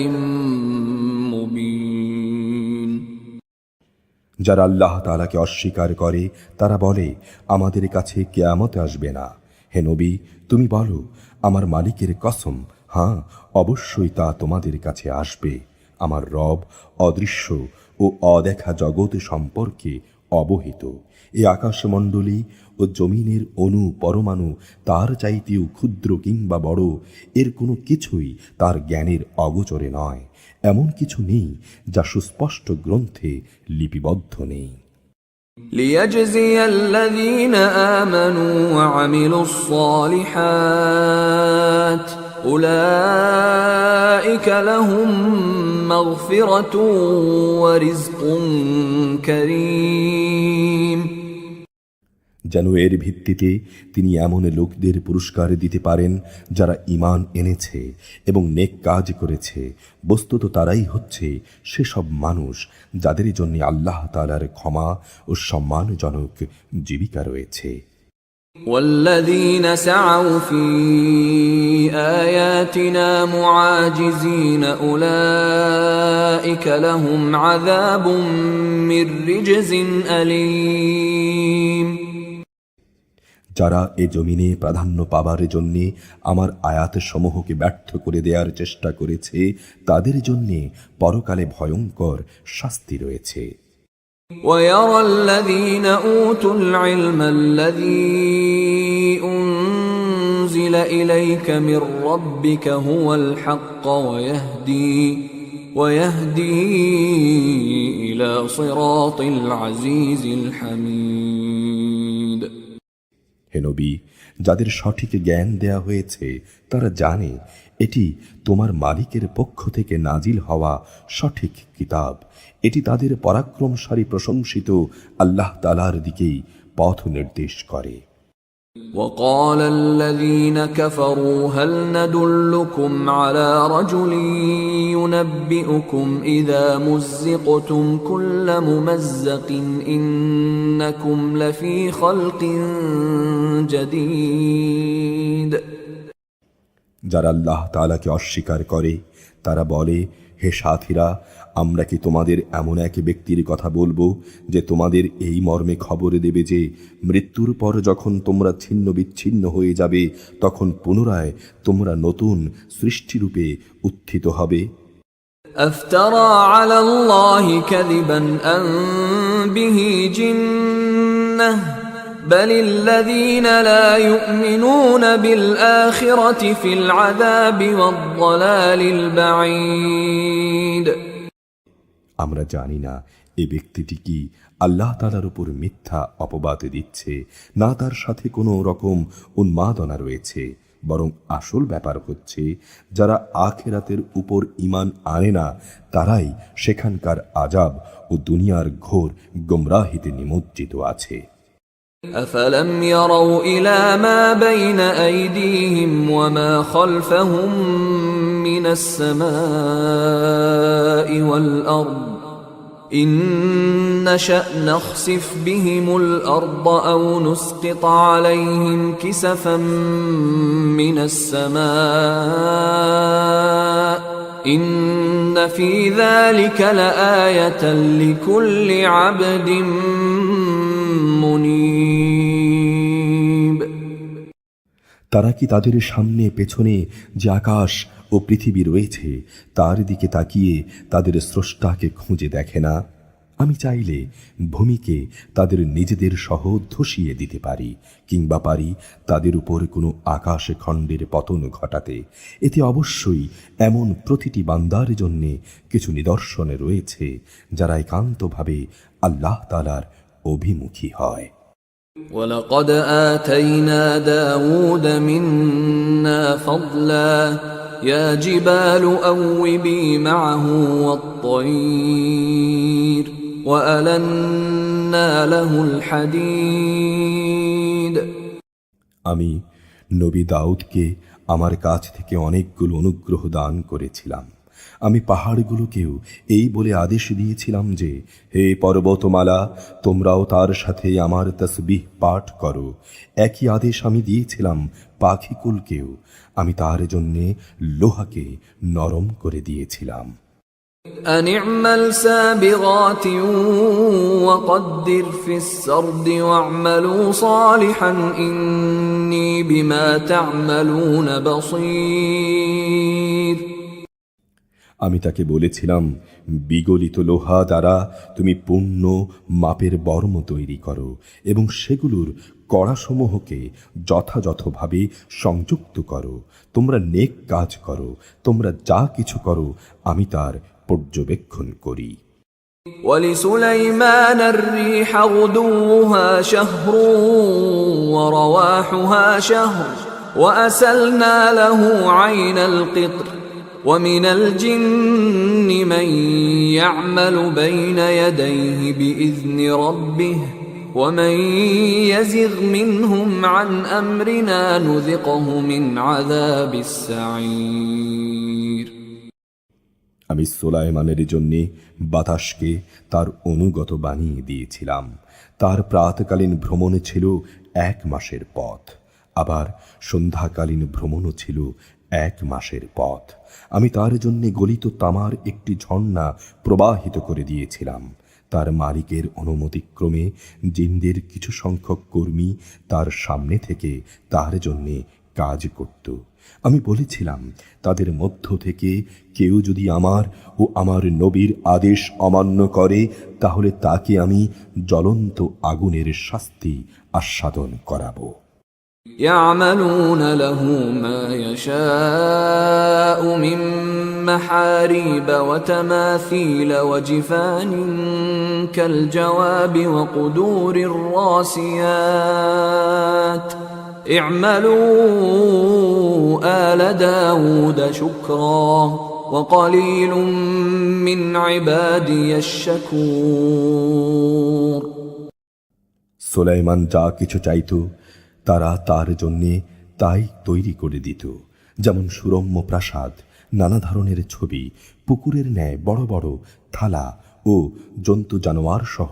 مبين। যারা আল্লাহ তাআলাকে অস্বীকার করে তারা বলে আমাদের কাছে কিয়ামত আসবে না। হে নবী, তুমি বলো আমার মালিকের কসম, হ্যাঁ অবশ্যই তা তোমাদের কাছে আসবে। আমার রব অদৃশ্য ও অদেখা জগৎ সম্পর্কে অবহিত। এই আকাশমণ্ডলী ও জমিনের অণু পরমাণু তার চাইতেও ক্ষুদ্র কিংবা বড়, এর কোনো কিছুই তার জ্ঞানের অগোচরে নয়। এমন কিছু নেই যা সুস্পষ্ট গ্রন্থে লিপিবদ্ধ নেই। ليجزي الذين آمنوا وعملوا الصالحات أولئك لهم مغفرة ورزق كريم। যেন এর ভিত্তিতে তিনি এমন লোকদের পুরস্কার দিতে পারেন যারা ঈমান এনেছে এবং নেক কাজ করেছে। বস্তুত তারাই হচ্ছে সেসব মানুষ যাদের জন্য আল্লাহ তাআলার ক্ষমা ও সম্মানজনক জীবিকা রয়েছে। والذين سعوا في آياتنا معاجزين أولئك لهم عذاب من رجز أليم। যারা এ জমিনে প্রাধান্য পাবার জন্যে আমার আয়াত সমূহকে ব্যর্থ করে দেওয়ার চেষ্টা করেছে, তাদের জন্যে পরকালে ভয়ঙ্কর শাস্তি রয়েছে। ويرى الذين أوتوا العلم الذي أنزل إليك من ربك هو الحق ويهدي إلى صراط العزيز الحميد। হে নবী, যাদের সঠিক জ্ঞান দেয়া হয়েছে তারা জানে এটি তোমার মালিকের পক্ষ থেকে নাজিল হওয়া সঠিক কিতাব। এটি তাদের পরাক্রমশালী প্রশংসিত আল্লাহ তাআলার দিকেই পথ নির্দেশ করে। وقال الذين كفروا هل ندلكم على رجل ينبئكم إذا مزقتم كل ممزق إنكم لفي خلق جديد। যারা আল্লাহ তাআলাকে অস্বীকার করে তারা বলে, হে সাথীরা, আমরা কি তোমাদের এমন এক ব্যক্তির কথা বলবো যে তোমাদের এই মর্মে খবর দেবে যে মৃত্যুর পর যখন তোমরা ছিন্ন বিচ্ছিন্ন হয়ে যাবে তখন পুনরায় তোমরা নতুন সৃষ্টিরূপে উত্থিত হবে। أفترى على الله كذبا أم به جنة بل الذين لا يؤمنون بالآخرة في العذاب والضلال البعيد। আমরা জানি না এই ব্যক্তিটি কি আল্লাহ তাআলার উপর মিথ্যা অপবাদ দিচ্ছে, না তার সাথে কোনো রকম উন্মাদনা রয়েছে। বরং আসল ব্যাপার হচ্ছে যারা আখিরাতের উপর ঈমান আনে না তারাই সেখানকার আযাব ও দুনিয়ার ঘোর গোমরাহিতে নিমজ্জিত আছে। أفلم يروا إلى ما بين أيديهم وما خلفهم من السماء والأرض إن نشأ نخسف بهم الأرض أو نسقط عليهم كسفا من السماء إن في ذلك لآية لكل عبد منيب। তারা কি তাদের সামনে পেছনে যে আকাশ ও পৃথিবী রয়েছে তার দিকে তাকিয়ে তাদের স্রষ্টাকে খুঁজে দেখে না? আমি চাইলে ভূমিকে তাদের নিজেদের সহ ধসিয়ে দিতে পারি, কিংবা পারি তাদের উপর কোনো আকাশ খণ্ডের পতন ঘটাতে। এতে অবশ্যই এমন প্রতিটি বান্দার জন্যে কিছু নিদর্শন রয়েছে যারা একান্তভাবে আল্লাহ তাআলার অভিমুখী হয়। ولقد آتينا داود منا فضلا يا جبال أوبي معه والطير وألنا له الحديد। আমি নবী দাউদকে আমার কাছ থেকে অনেকগুলো অনুগ্রহ দান করেছিলাম। আমি পাহাড়গুলোকেও এই বলে আদেশ দিয়েছিলাম যে, হে পর্বতমালা, তোমরাও তার সাথে আমার তসবিহ পাঠ করো। একই আদেশ আমি দিয়েছিলাম পাখিকুলকেও। আমি তার জন্যে লোহাকে নরম করে দিয়েছিলাম। أن اعمل سابغات وقدر في السرد واعملوا صالحا إني بما تعملون بصير। আমি তাকে বলেছিলাম, বিগলিত লোহা দ্বারা তুমি পূর্ণ মাপের বর্ম তৈরি করো এবং সেগুলোর কড়াসমূহকে যথাযথভাবে সংযুক্ত করো। তোমরা নেক কাজ করো, তোমরা যা কিছু করো আমি তার পর্যবেক্ষণ করি। ولسليمان الريح غدوها شهر ورواحها شهر وأسلنا له عين القطر ومن الجن من يعمل بين يديه بإذن ربه ومن يزغ منهم عن أمرنا نذقه من عذاب السعير। আমি সুলাইমানের জন্য বাতাসকে তার অনুগত বানিয়ে দিয়েছিলাম। তার প্রাতকালীন ভ্রমণে ছিল 1 মাসের পথ, আবার সন্ধ্যাকালীন ভ্রমণও ছিল 1 মাসের পথ। আমি তার জন্য গলিত তামার একটি ঝর্ণা প্রবাহিত করে দিয়েছিলাম। তার মালিকের অনুমতিক্রমে জিনদের কিছু সংখ্যক কর্মী তার সামনে থেকে তার জন্যে কাজ করত। আমি বলেছিলাম, তাদের মধ্য থেকে কেউ যদি আমার ও আমার নবীর আদেশ অমান্য করে তাহলে তাকে আমি জ্বলন্ত আগুনের শাস্তি আস্বাদন করাবো। يعملون له ما يشاء من محاريب وتماثيل وجفان كالجواب وقدور الراسيات اعملوا آل داود شكرا وقليل من عبادي الشكور। সুলাইমান যা কিছু চাইত তারা তার জন্যে তাই তৈরি করে দিত, যেমন সুরম্য প্রাসাদ, নানা ধরনের ছবি, পুকুরের ন্যায় বড় বড় থালা ও জন্তু জানোয়ার সহ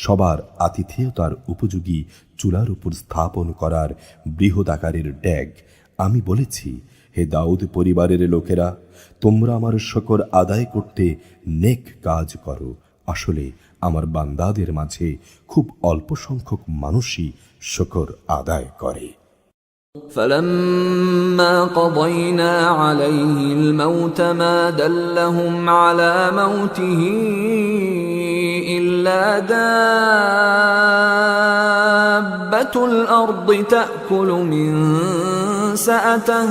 সবার আতিথেয়তার উপযোগী চুলার উপর স্থাপন করার বৃহদাকারের ড্যাগ। আমি বলেছি, হে দাউদ পরিবারের লোকেরা, তোমরা আমার শকর আদায় করতে নেক কাজ করো। আসলে আমার বান্দাদের মাঝে খুব অল্প সংখ্যক মানুষই শকর আদায় করে। فلما قضينا عليه الموت ما دلهم على موته إلا دابة الأرض تأكل من سأته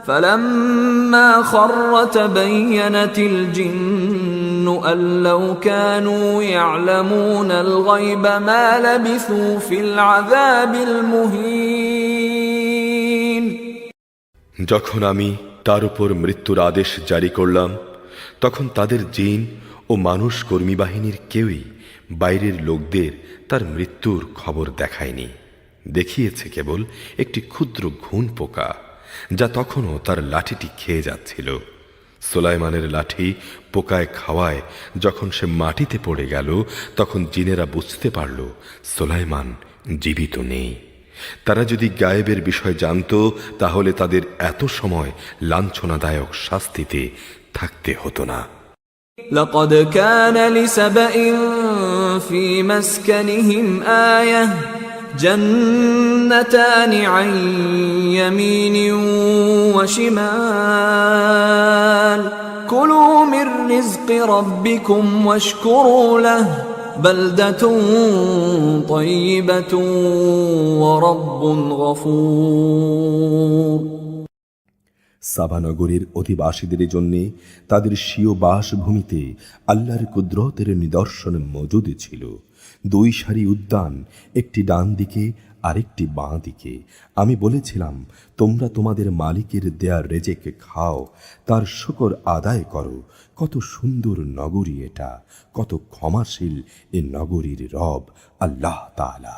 فلما خر تبينت الجن أن لو كانوا يعلمون الغيب ما لبثوا في العذاب المهين। যখন আমি তার উপর মৃত্যুর আদেশ জারি করলাম তখন তাদের জিন ও মানুষ কর্মী বাহিনীর কেউই বাইরের লোকদের তার মৃত্যুর খবর দেখায়নি, দেখিয়েছে কেবল একটি ক্ষুদ্র ঘুণ পোকা, যা তখনও তার লাঠিটি খেয়ে যাচ্ছিল। সুলাইমানের লাঠি পোকায় খাওয়ায় যখন সে মাটিতে পড়ে গেল, তখন জিনেরা বুঝতে পারল সুলাইমান জীবিত নেই। তারা যদি গায়েবের বিষয় জানত, তাহলে তাদের এত সময় লাঞ্ছনাদায়ক শাস্তিতে থাকতে হতো না। لقد كان لسبإ في مسكنهم آية جنتان عن يمين وشمال كلوا من رزق ربكم واشكروا له بلدة طيبة ورب غفور। সাবানগরের অধিবাসীদের জন্য তাদের স্বীয় বাসভূমিতে আল্লাহর কুদরতের নিদর্শন মজুদ ছিল। 2 সারি উদ্যান, একটি ডান দিকে আরেকটি বাঁ দিকে। আমি বলেছিলাম, তোমরা তোমাদের মালিকের দেয়া রেজেক খাও, তার শুকর আদায় করো। কত সুন্দর নগরী এটা, কত ক্ষমাশীল এ নগরীর রব আল্লাহ তাআলা।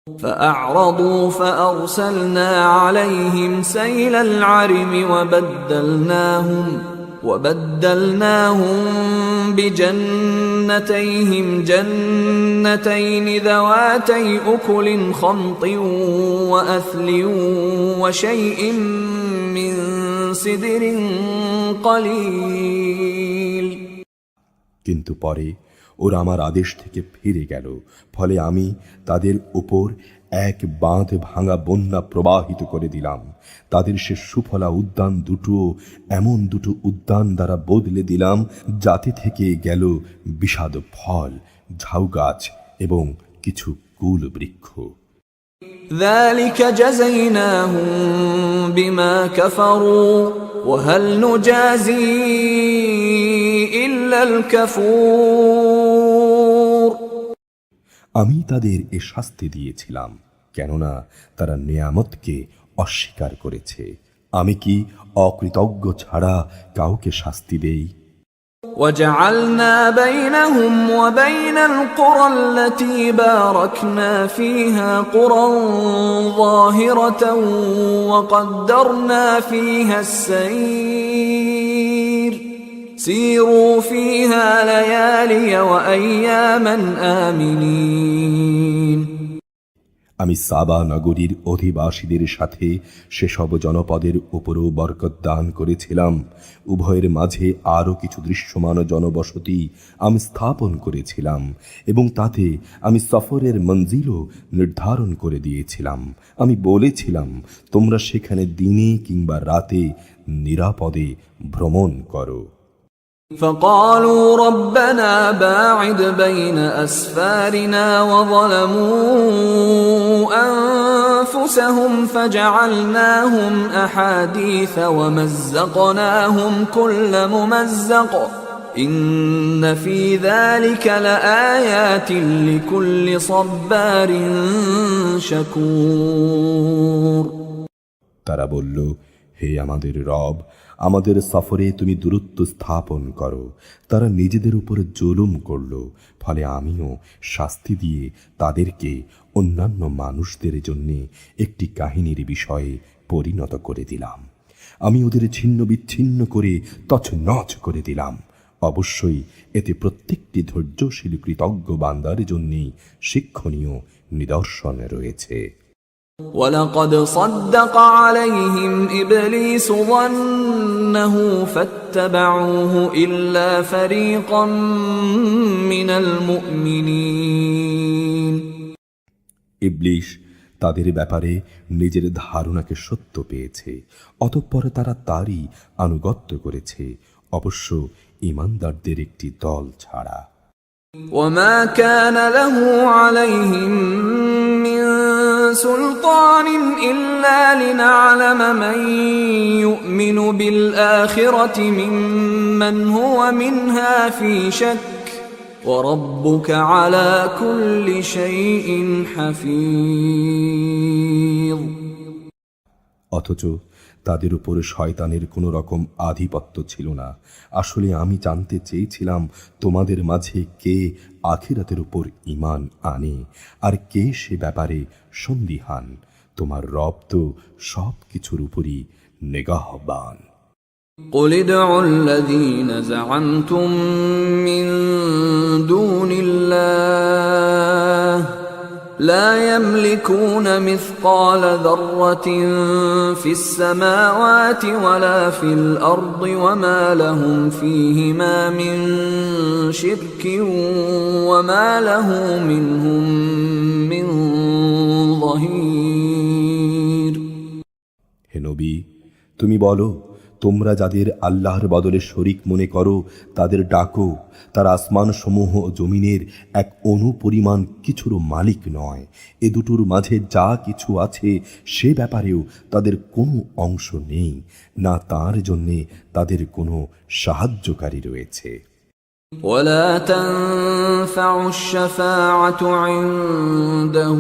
فأعرضوا فأرسلنا عليهم سيل العرم وبدلناهم بجنتيهم جنتين ذواتي أكل خمط وأثل وشيء من سدر قليل। কিন্তু পরে ওরা আমার আদেশ থেকে ফিরে গেল, ফলে আমি তাদের উপর এক বাঁধ ভাঙা বন্যা প্রবাহিত করে দিলাম। তাদের সে সুফলা উদ্যান দুটো এমন দুটো উদ্যান দ্বারা বদলে দিলাম, যাতে থেকে গেল বিষাদ ফল, ঝাউ গাছ এবং কিছু কুল বৃক্ষ। ذلك جزيناهم بما كفروا وهل نجازي إلا الكفور। আমি তাদের এ শাস্তি দিয়েছিলাম, কেননা তারা নেয়ামতকে অস্বীকার করেছে। আমি কি অকৃতজ্ঞ ছাড়া কাউকে শাস্তি দেই? وجعلنا بينهم وبين القرى التي باركنا فيها قرى ظاهرة وقدرنا فيها السير سيروا فيها ليالي وأياما آمنين। আমি সাবা নগরীর অধিবাসীদের সাথে সেসব জনপদের উপরও বরকত দান করেছিলাম। উভয়ের মাঝে আরও কিছু দৃশ্যমান জনবসতি আমি স্থাপন করেছিলাম, এবং তাতে আমি সফরের মঞ্জিলও নির্ধারণ করে দিয়েছিলাম। আমি বলেছিলাম, তোমরা সেখানে দিনে কিংবা রাতে নিরাপদে ভ্রমণ করো। فقالوا ربنا باعد بين أسفارنا وظلموا أنفسهم فجعلناهم أحاديث ومزقناهم كل ممزق إن في ذلك لآيات لكل صبار شكور। তারা বলল, হে আমাদের রব, আমাদের সফরে তুমি দূরত্ব স্থাপন করো। তারা নিজেদের উপর জুলুম করল, ফলে আমিও শাস্তি দিয়ে তাদেরকে অন্যান্য মানুষদের জন্য একটি কাহিনীর বিষয়ে পরিণত করে দিলাম। আমি ওদের ছিন্ন বিচ্ছিন্ন করে তছনছ করে দিলাম। অবশ্যই এতে প্রত্যেকটি ধৈর্যশীল কৃতজ্ঞ বান্দার জন্যই শিক্ষণীয় নিদর্শন রয়েছে। ولقد صدق عليهم إبليس ظنه فاتبعوه إلا فريقا من المؤمنين। ইবলিশ তাদের ব্যাপারে নিজের ধারণাকে সত্য পেয়েছে, অতঃপর তারা তারই আনুগত্য করেছে, অবশ্য ঈমানদারদের একটি দল ছাড়া। وما كان له عليهم من سلطان إلا لنعلم من يؤمن بالآخرة ممن هو منها في شك وربك على كل شيء حفيظ। অথচ তাদের উপর শয়তানের কোনো রকম আধিপত্য ছিল না। আসলে আমি জানতে চেয়েছিলাম তোমাদের মাঝে কে আখিরাতের উপর ঈমান আনে আর কে সে ব্যাপারে সন্দিহান। তোমার রব তো সব কিছুর উপরই নিগাহবান। قل ادعوا الذين زعمتم من دون الله لا يملكون مثقال ذرة في السماوات ولا في الأرض وما لهم فيهما من شرك وما له منهم من ظهير। হে নবী, তুমি বলো, তোমরা যাদের আল্লাহর বদলে শরিক মনে করো তাদের ডাকো। তার আসমান সমূহ ও জমিনের এক অণু পরিমাণ কিছুরও মালিক নয়। এ দুটোর মাঝে যা কিছু আছে সে ব্যাপারেও তাদের কোনো অংশ নেই, না তার জন্যে তাদের কোনো সাহায্যকারী রয়েছে। ولا تنفع الشفاعة عنده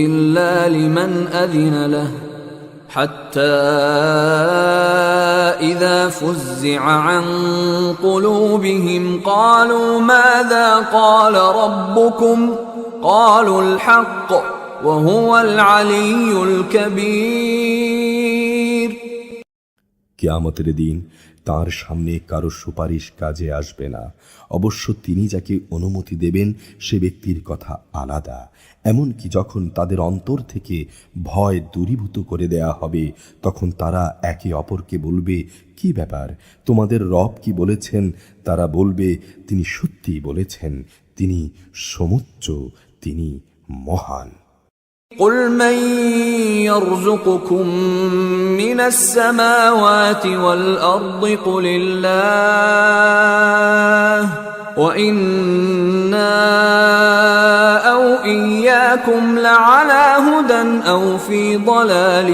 إلا لمن أذن له حتى إذا فزع عن قلوبهم قالوا ماذا قال ربكم قالوا الحق وهو العلي الكبير। কিয়ামতের দিন তার সামনে কারো সুপারিশ কাজে আসবে না। অবশ্য তিনি যাকে অনুমতি দেবেন সে ব্যক্তির কথা আলাদা। এমনকি যখন তাদের অন্তর থেকে ভয় দূরীভূত করে দেয়া হবে তখন তারা একে অপরকে বলবে, কি ব্যাপার, তোমাদের রব কি বলেছেন? তারা বলবে, তিনি সত্যিই বলেছেন, তিনি সমুচ্চ, তিনি মহান। قل من يرزقكم من السماوات والأرض قل الله وإنا أو إياكم لعلى هدى أو في ضلال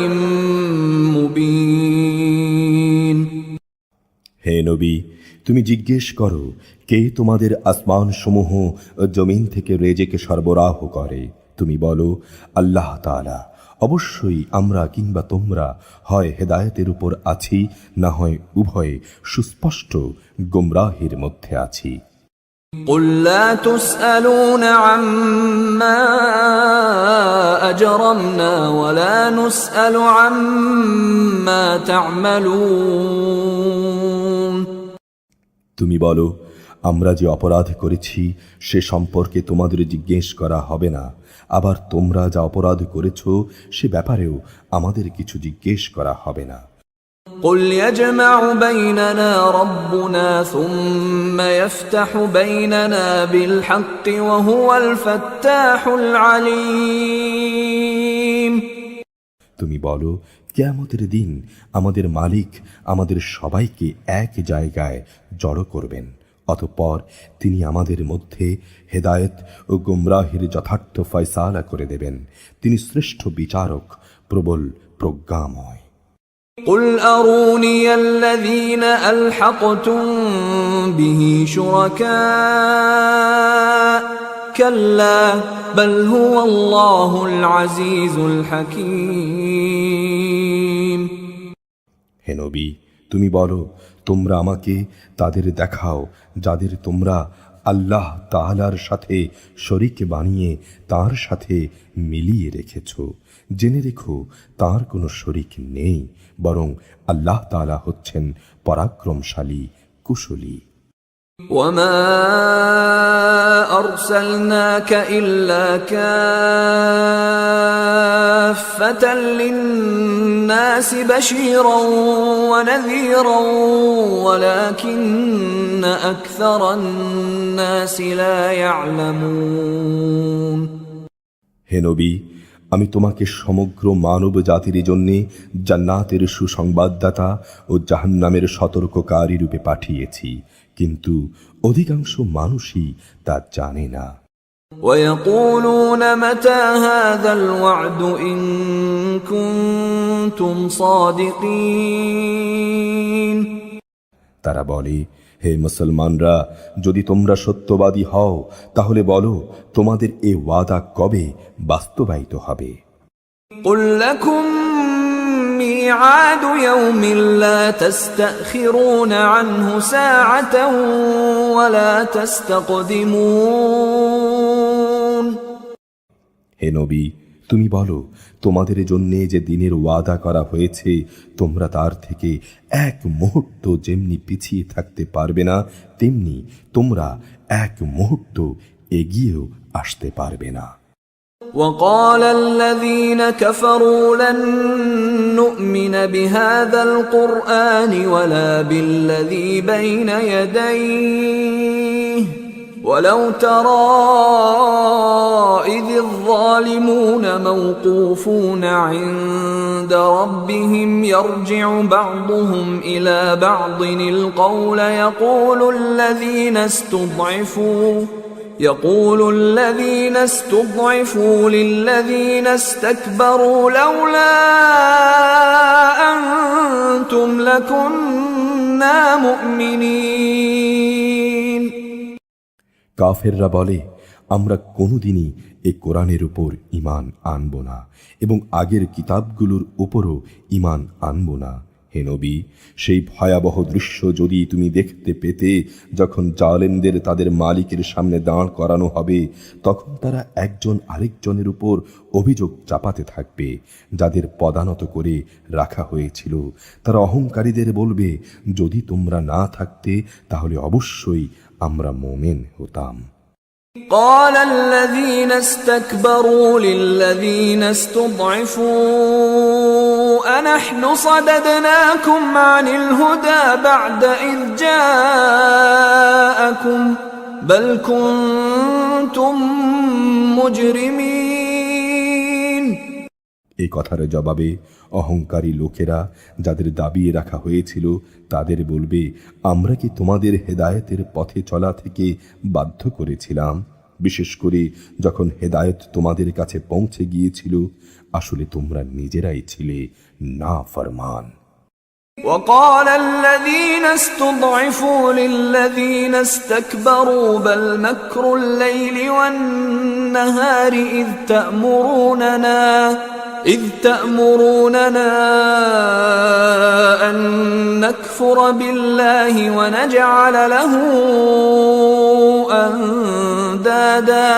مبين। হে নবী, তুমি জিজ্ঞেস করো, কে তোমাদের আসমান সমূহ ও জমিন থেকে রেজেকে সরবরাহ করে? তুমি বলো, আল্লাহ তাআলা। অবশ্যই আমরা কিংবা তোমরা হয় হেদায়েতের উপর আছি, না হয় উভয়ে সুস্পষ্ট গোমরাহির মধ্যে আছি। قل لا تسألون عما أجرمنا ولا نسأل عما تعملون। তুমি বলো, আমরা যে অপরাধ করেছি সে সম্পর্কে তোমাদের জিজ্ঞেস করা হবে না, আবার তোমরা যা অপরাধ করেছ সে ব্যাপারেও আমাদের কিছু জিজ্ঞেস করা হবে না। قل يجمع بيننا ربنا ثم يفتح بيننا بالحق وهو الفتاح العليم। তুমি বলো, কিয়ামতের দিন আমাদের মালিক আমাদের সবাইকে এক জায়গায় জড়ো করবেন, অতঃপর তিনি আমাদের মধ্যে হেদায়েত ও গুমরাহির যথার্থ ফয়সালা করে দেবেন। তিনি শ্রেষ্ঠ বিচারক, প্রবল প্রজ্ঞাময়। قل أروني الذين ألحقتم به شركاء كلا بل هو الله العزيز الحكيم। হে নবী, তুমি বলো, তোমরা আমাকে তাদের দেখাও যাদের তোমরা আল্লাহ তাআলার সাথে শরীক বানিয়ে তার সাথে মিলিয়ে রেখেছ। জেনে রেখো, তার কোনো শরীক নেই, বরং আল্লাহ তাআলা হচ্ছেন পরাক্রমশালী, কুশলী। وما أرسلناك إلا كافة للناس بشيرا ونذيرا ولكن أكثر الناس لا يعلمون। হে নবী, আমি তোমাকে সমগ্র মানব জাতির জন্যে জান্নাতের সুসংবাদদাতা ও জাহান্নামের সতর্ককারী রূপে পাঠিয়েছি, কিন্তু অধিকাংশ মানুষই তা জানে না। ويقولون متى هذا الوعد إن كنتم صادقين। তারা বলে, হে মুসলমানরা, যদি তোমরা সত্যবাদী হও তাহলে বলো, তোমাদের এ ওয়াদা কবে বাস্তবায়িত হবে? قل لكم ميعاد يوم لا تستأخرون عنه ساعة ولا تستقدمون হে নবী, তুমি বলো, তোমাদের জন্যে যে দিনের ওয়াদা করা হয়েছে তোমরা তার থেকে এক মুহূর্ত যেমনি পিছিয়ে থাকতে পারবে না, তেমনি তোমরা এক মুহূর্ত এগিয়েও আসতে পারবে না। وقال الذين كفروا لن نؤمن بهذا القرآن ولا بالذي بين يديه ولو ترى إذ الظالمون موقوفون عند ربهم يرجع بعضهم إلى بعض القول يقول الذين استضعفوا للذين استكبروا لولا أنتم لكنا مؤمنين কাফেররা বলে, আমরা কোনোদিনই এই কোরআনের উপর ঈমান আনব না এবং আগের কিতাবগুলোর উপরও ঈমান আনব না। হে নবী, সেই ভয়াবহ দৃশ্য যদি তুমি দেখতে পেতে, যখন জালেমদের তাদের মালিকের সামনে দাঁড় করানো হবে, তখন তারা একজন আরেকজনের উপর অভিযোগ চাপাতে থাকবে। যাদের পদানত করে রাখা হয়েছিল তারা অহংকারীদের বলবে, যদি তোমরা না থাকতে তাহলে অবশ্যই আমরা মুমিন হতাম। قال الذين استكبروا للذين استضعفوا أنحن صددناكم عن الهدى بعد إذ جاءكم بل كنتم مجرمين এই কথার জবাবে অহংকারী লোকেরা, যাদের দাবিয়ে রাখা হয়েছিল, তাদের বলবে, আমরা কি তোমাদের হেদায়েতের পথে চলা থেকে বাধ্য করেছিলাম? বিশেষ করে যখন হেদায়েত তোমাদের কাছে পৌঁছে গিয়েছিল, আসলে তোমরা নিজেরাই ছিলে নাফরমান। وقال الذين استضعفوا للذين استكبروا بل مكر الليل والنهار إذ تأمروننا أن نكفر بالله ونجعل له أندادا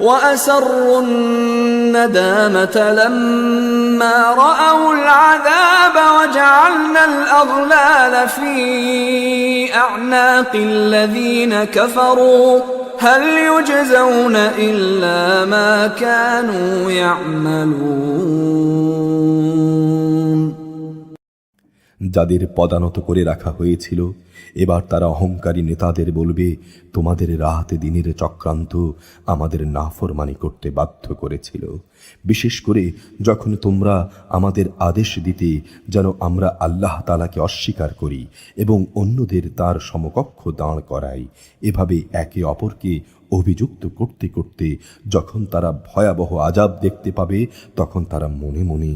وأسروا الندامة لما رأوا العذاب وجعلنا الأغلال في أعناق الذين كفروا هل يجزون إلا ما كانوا يعملون যাদের পদানত করে রাখা হয়েছিল, এবার তারা অহংকারী নেতাদের বলবে, তোমাদের রাত দিনের চক্রান্ত আমাদের নাফরমানি করতে বাধ্য করেছিল। বিশেষ করে যখন তোমরা আমাদের আদেশ দিতে যেন আমরা আল্লাহ তাআলাকে অস্বীকার করি এবং অন্যদের তার সমকক্ষ দাঁড় করাই। এভাবে একে অপরকে অভিযুক্ত করতে করতে যখন তারা ভয়াবহ আযাব দেখতে পাবে, তখন তারা মনে মনে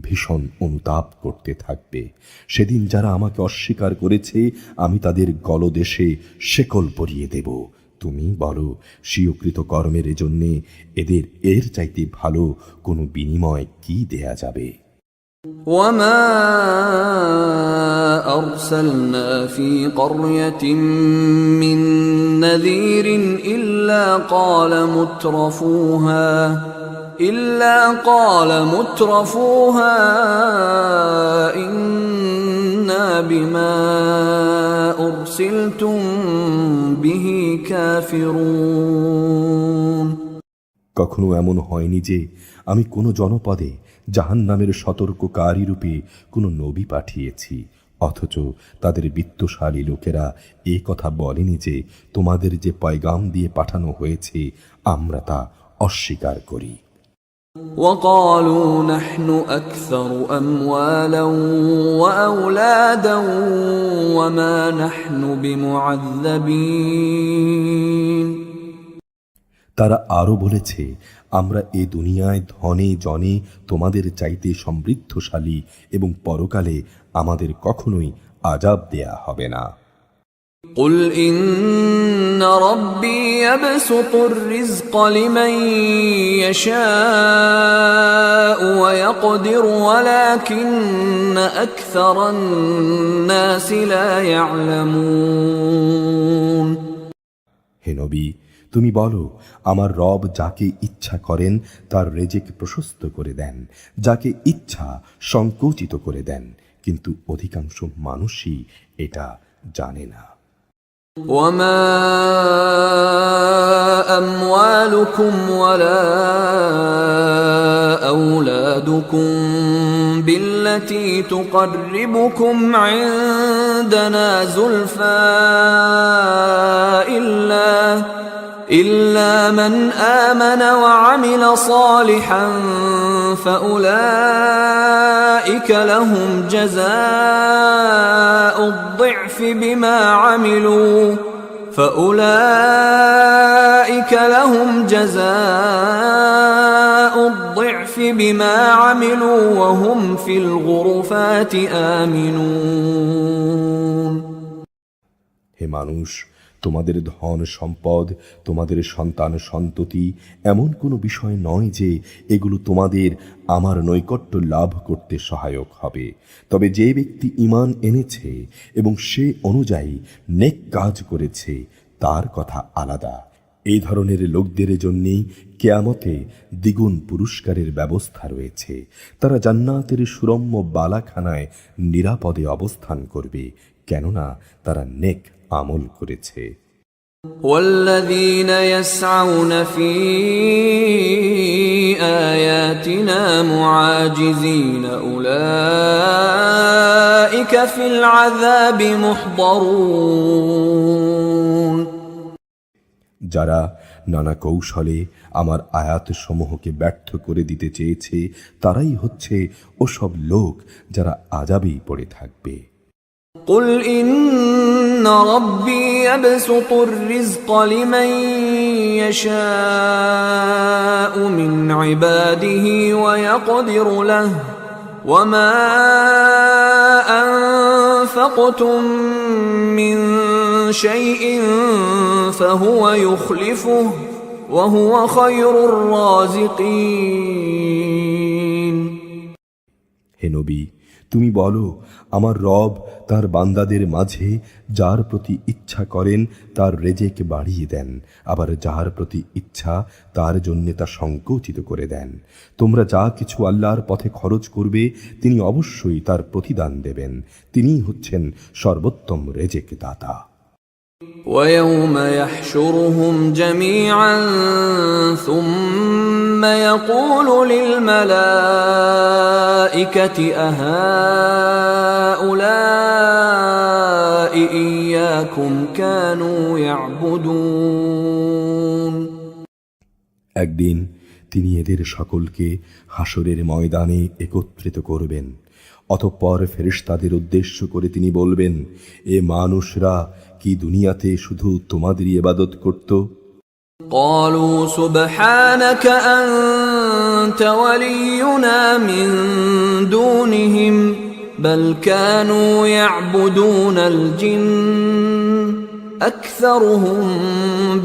ভীষণ অনুতাপ করতে থাকবে। সেদিন যারা আমাকে অস্বীকার করেছে, আমি তাদের গলদেশে শেকল পরিয়ে দেব। তুমি বলো, স্বীয়কৃত কর্মের জন্যে এদের এর চাইতে ভালো কোনো বিনিময় কি দেয়া যাবে? وما أرسلنا في قرية من نذير إلا قال مترفوها إنا بما أرسلتم به كافرون কখনো এমন হয়নি যে আমি কোনো জনপদে জাহান্নামের সতর্ককারী রূপে কোনো নবী পাঠিয়েছি, অথচ তাদের বিত্তশালী লোকেরা এই কথা বলেনি যে তোমাদের যে পয়গাম দিয়ে পাঠানো হয়েছে আমরা তা অস্বীকার করি। وقالوا نحن أكثر أموالا وأولادا وما نحن بمعذبين তারা আরো বলেছে, আমরা এ দুনিয়ায় ধনে জনে তোমাদের চাইতে সমৃদ্ধশালী এবং পরকালে আমাদের কখনোই আযাব দেয়া হবে না। قل إن ربي يبسط الرزق لمن يشاء ويقدر ولكن أكثر الناس لا يعلمون হে নবী, তুমি বলো, আমার রব যাকে ইচ্ছা করেন তার রেজেক প্রশস্ত করে দেন, যাকে ইচ্ছা সংকুচিত করে দেন, কিন্তু অধিকাংশ মানুষই এটা জানে না। وما أموالكم ولا أولادكم بالتي تقربكم عندنا زلفى إلا من آمن وعمل صالحا فأولئك لهم جزاء الضعف بما عملوا وهم في الغرفات آمنون হে মানুষ, তোমাদের ধন সম্পদ, তোমাদের সন্তান সন্ততি এমন কোনো বিষয় নয় যে এগুলো তোমাদের আমার নৈকট্য লাভ করতে সহায়ক হবে। তবে যে ব্যক্তি ঈমান এনেছে এবং সে অনুযায়ী নেক কাজ করেছে তার কথা আলাদা। এই ধরনের লোকদের জন্যেই কিয়ামতে দ্বিগুণ পুরস্কারের ব্যবস্থা রয়েছে। তারা জান্নাতের সুরম্য বালাখানায় নিরাপদে অবস্থান করবে, কেননা তারা নেক আমল করেছে। والذين يسعون في آياتنا معاجزين أولئك في العذاب محضرون যারা নানা কৌশলে আমার আয়াত সমূহকে ব্যর্থ করে দিতে চেয়েছে তারাই হচ্ছে ওসব লোক যারা আযাবেই পড়ে থাকবে। قل إن ربي يبسط الرزق لمن يشاء من عباده ويقدر له وما أنفقتم من شيء فهو يخلفه وهو خير الرازقين হে নবী, তুমি বলো, আমার রব তার বান্দাদের মাঝে যার প্রতি ইচ্ছা করেন তার রেজেক বাড়িয়ে দেন, আবার যার প্রতি ইচ্ছা তার জন্য তা সংকুচিত করে দেন। তোমরা যা কিছু আল্লাহর পথে খরচ করবে তিনি অবশ্যই তার প্রতিদান দেবেন। তিনিই হচ্ছেন সর্বোত্তম রেজেক দাতা। ويوم يحشرهم جميعا ثم يقول للملائكة أهؤلاء إياكم كانوا يعبدون একদিন তিনি এদের সকলকে হাসরের ময়দানে একত্রিত করবেন। অতঃপর ফেরেশতাদের উদ্দেশ্য করে তিনি বলবেন, এ মানুষরা কি দুনিয়াতে শুধু তোমাদেরই ইবাদত করত? قالوا سبحانك أنت ولينا من دونهم بل كانوا يعبدون الجن أكثرهم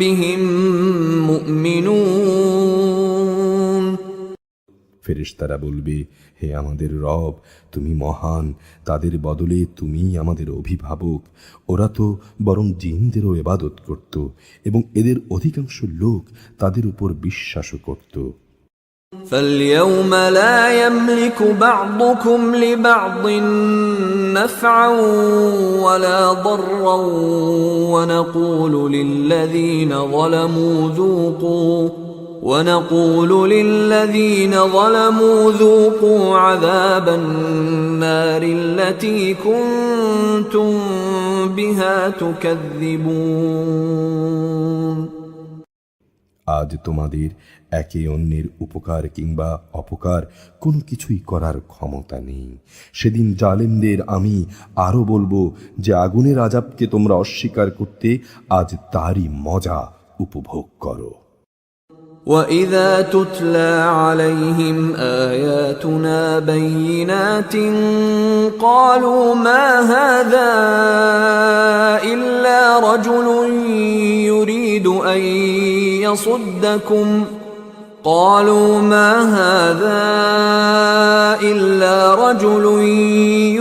بهم مؤمنون ফেরেশতারা বলবে, হে আমাদের রব, তুমি মহান, তাদের বদলে তুমি আমাদের অভিভাবক। ওরা তো বরং জিনদেরও ইবাদত করত এবং এদের অধিকাংশ লোক তাদের উপর বিশ্বাসও করত। فاليوم لا يملك بعضكم لبعض نفعا ولا ضرا ونقول للذين ظلموا ذوقوا عذاب النار التي كنتم بها تكذبون আজ তোমাদের একে অন্যের উপকার কিংবা অপকার কোনো কিছুই করার ক্ষমতা নেই। সেদিন জালেমদের আমি আরো বলবো যে আগুনের আযাবকে তোমরা অস্বীকার করতে, আজ তারই মজা উপভোগ করো। وَإِذَا تُتْلَى عَلَيْهِمْ آيَاتُنَا بَيِّنَاتٍ قَالُوا مَا هَذَا إِلَّا رَجُلٌ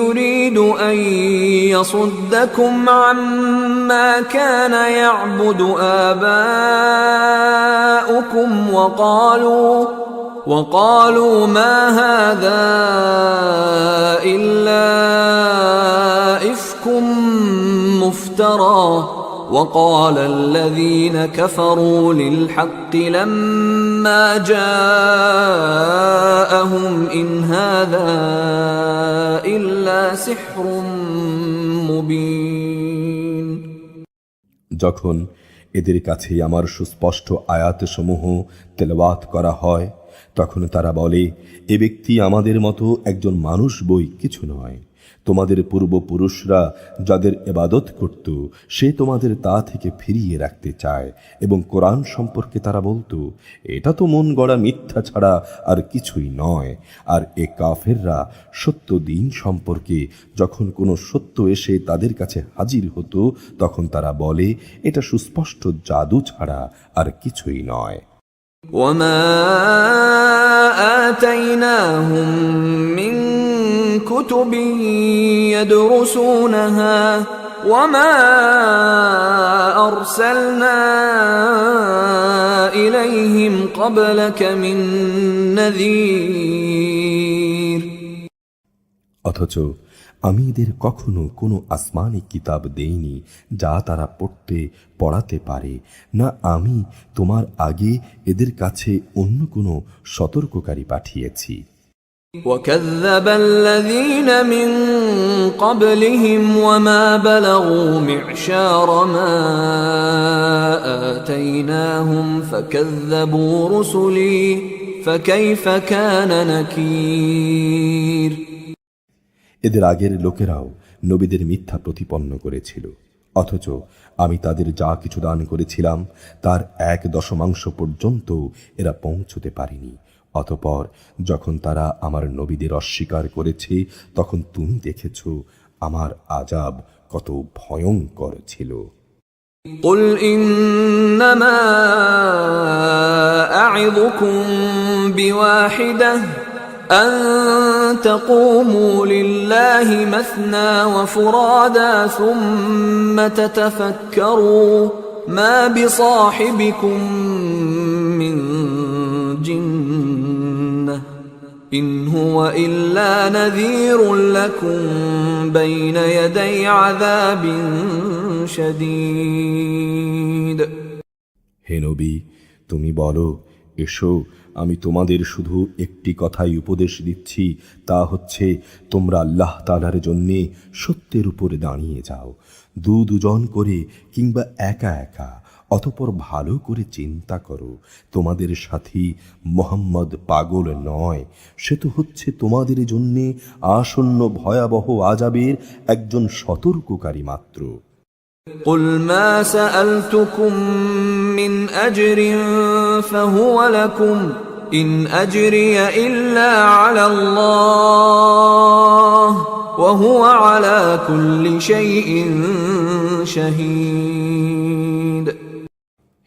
يُرِيدُ أَن يَصُدَّكُمْ عَمَّا كَانَ يَعْبُدُ آبَاؤُكُمْ وَقَالُوا مَا هَذَا إِلَّا إِفْكٌ مُفْتَرًى وَقَالَ الَّذِينَ كَفَرُوا لِلْحَقِّ لَمَّا جَاءَهُمْ إِنْ هَذَا إِلَّا سِحْرٌ মুবিন। যখন এদের কাছে আমার সুস্পষ্ট আয়াতসমূহ তেলাওয়াত করা হয়, তখন তারা বলে, এ ব্যক্তি আমাদের মতো একজন মানুষ বই কিছু নয়। তোমাদের পূর্বপুরুষরা যাদের ইবাদত করত, সে তোমাদের তা থেকে ফিরিয়ে রাখতে চায়। এবং কোরআন সম্পর্কে তারা বলতো, এটা তো মন গড়া মিথ্যা ছাড়া আর কিছুই নয়। আর এ কাফেররা সত্য দিন সম্পর্কে যখন কোনো সত্য এসে তাদের কাছে হাজির হতো, তখন তারা বলে, এটা সুস্পষ্ট জাদু ছাড়া আর কিছুই নয়। وَمَا آتَيْنَاهُم مِّن كُتُبٍ يَدْرُسُونَهَا وَمَا أَرْسَلْنَا إِلَيْهِمْ قَبْلَكَ مِن نَّذِيرٍ। অথচ আমি এদের কখনো কোনো আসমানি কিতাব দেইনি যা তারা পড়তে পড়াতে পারে, না আমি তোমার আগে এদের কাছে অন্য কোনো সতর্ককারী পাঠিয়েছি। وَكَذَّبَ الَّذِينَ مِن قَبْلِهِمْ وَمَا بَلَغُوا مِعْشَارَ مَا آتَيْنَاهُمْ فَكَذَّبُوا رُسُلِي فَكَيْفَ كَانَ نَكِيرِ। এদের আগের লোকেরাও নবীদের মিথ্যা প্রতিপন্ন করেছিল, অথচ আমি তাদের যা কিছু দান করেছিলাম তার 1/10 পর্যন্ত এরা পৌঁছতে পারেনি। অতঃপর যখন তারা আমার নবীদের অস্বীকার করেছে, তখন তুমি দেখেছ আমার আযাব কত ভয়ঙ্কর ছিল। قُلْ إِنَّمَا أَعِظُكُم بِوَاحِدَةٍ أَن تَقُومُوا لِلَّهِ مَثْنَىٰ وَفُرَادَىٰ ثُمَّ تَتَفَكَّرُوا مَا بِصَاحِبِكُم مِّن جِنَّةٍ إِنْ هُوَ إِلَّا نَذِيرٌ لَكُمْ بَيْنَ يَدَيْ عَذَابٍ شَدِيدٍ। হে নবী, তুমি বলো, এসো, আমি তোমাদের শুধু একটি কথাই উপদেশ দিচ্ছি, তা হচ্ছে তোমরা আল্লাহ তাআলার জন্যে সত্যের উপরে দাঁড়িয়ে যাও, দুজন করে কিংবা একা একা। অতঃপর ভালো করে চিন্তা করো, তোমাদের সাথী মুহাম্মদ পাগল নয়, সে তো হচ্ছে তোমাদের জন্যে আসন্ন ভয়াবহ আযাবের একজন সতর্ককারী মাত্র। قُلْ مَا سَأَلْتُكُم مِّنْ أَجْرٍ فَهُوَ لَكُمْ إِنْ أَجْرِيَ إِلَّا عَلَى اللَّهِ وَهُوَ عَلَى كُلِّ شَيْءٍ شَهِيدٌ।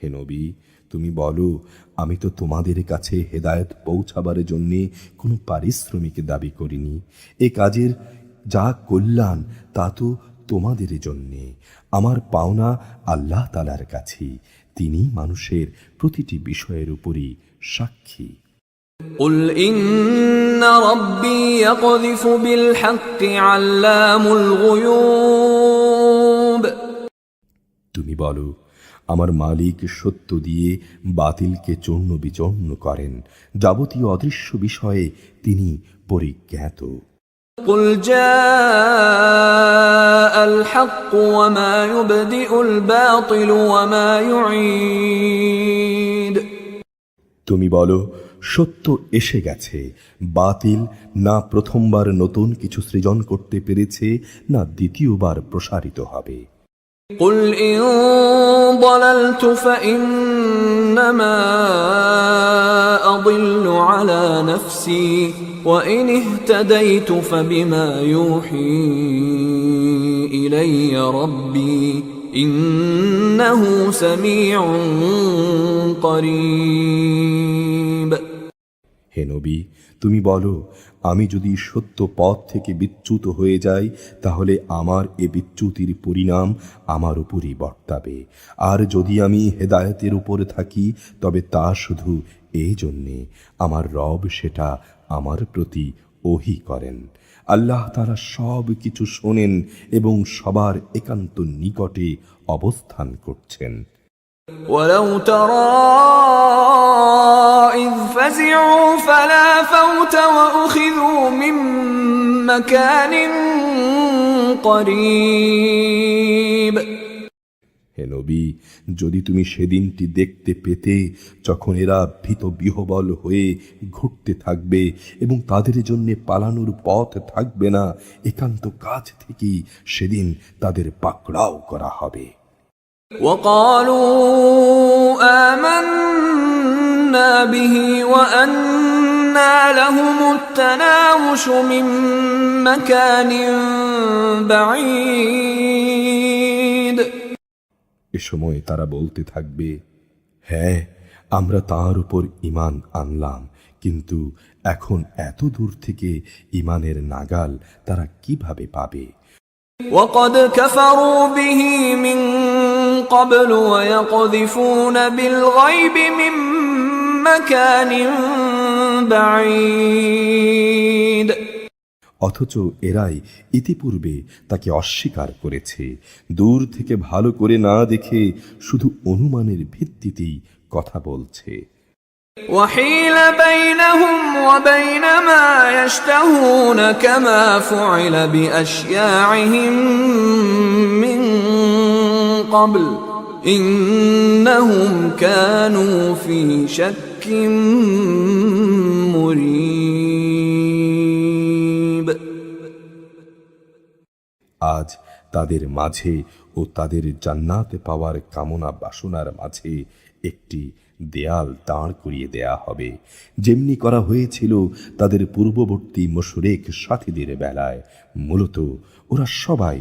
হে নবী, তুমি বলো, আমি তো তোমাদের কাছে হেদায়েত পৌঁছাবার জন্যে কোনো পারিশ্রমিক দাবি করিনি। এ কাজের যা কল্যাণ তা তো তোমাদের জন্যে। আমার পাওনা আল্লাহ তাআলার কাছে, তিনি মানুষের প্রতিটি বিষয়ের উপরই সাক্ষী। قُلْ إِنَّ رَبِّي يَقْذِفُ بِالْحَقِّ عَلَّامُ الْغُيُوبِ। তুমি বলো, আমার মালিক সত্য দিয়ে বাতিলকে চূর্ণ বিচূর্ণ করেন, যাবতীয় অদৃশ্য বিষয়ে তিনি পরিজ্ঞাত। قُلْ جَاءَ الْحَقُّ وَمَا يُبْدِئُ الْبَاطِلُ وَمَا يُعِيدُ। তুমি বলো, সত্য এসে গেছে, বাতিল না প্রথমবার নতুন কিছু সৃজন করতে পেরেছে, না দ্বিতীয়বার প্রসারিত হবে। قل إن ضللت فإنما أضل على نفسي وإن اهتديت فبما يوحي إلي ربي إنه سميع قريب। হে নবী, তুমি বলো, আমি যদি সত্য পথ থেকে বিচ্যুত হয়ে যাই তাহলে আমার এ বিচ্যুতির পরিণাম আমার উপরই বর্তাবে, আর যদি আমি হেদায়েতের উপর থাকি তবে তা শুধু এই জন্যে আমার রব সেটা আমার প্রতি ওহী করেন। আল্লাহ তাআলা সব কিছু শোনেন এবং সবার একান্ত নিকটে অবস্থান করছেন। ولو ترى إذ فزعوا فلا فوت وأخذوا من مكان قريب। হে নবী, যদি তুমি সেদিনটি দেখতে পেতে যখন এরা ভীত বিহ্বল হয়ে ঘুরতে থাকবে এবং তাদের জন্য পালানোর পথ থাকবে না, একান্ত কাছ থেকেই সেদিন তাদের পাকড়াও করা হবে। وقالوا آمنا به وأنى لهم التناوش من مكان بعيد। এ সময় তারা বলতে থাকবে, হ্যাঁ, আমরা তার উপর ঈমান আনলাম, কিন্তু এখন এত দূর থেকে ঈমানের নাগাল তারা কিভাবে পাবে? وقد كفروا به من قبل ويقذفون بالغيب من مكان بعيد। অথচ এরাই ইতিপূর্বে তাকে অস্বীকার করেছে, দূর থেকে ভালো করে না দেখে শুধু অনুমানের ভিত্তিতেই কথা বলছে। وحيل بينهم وبين ما يشتهون كما فعل بأشياعهم من قبل إنهم كانوا في شك مريب। আজ তাদের মাঝে ও তাদের জান্নাতে পাওয়ার কামনা বাসনার মাঝে একটি দেয়াল দাঁড় করিয়ে দেয়া হবে, যেমনি করা হয়েছিল তাদের পূর্ববর্তী মুশরিক সাথীদের বেলায়। মূলত ওরা সবাই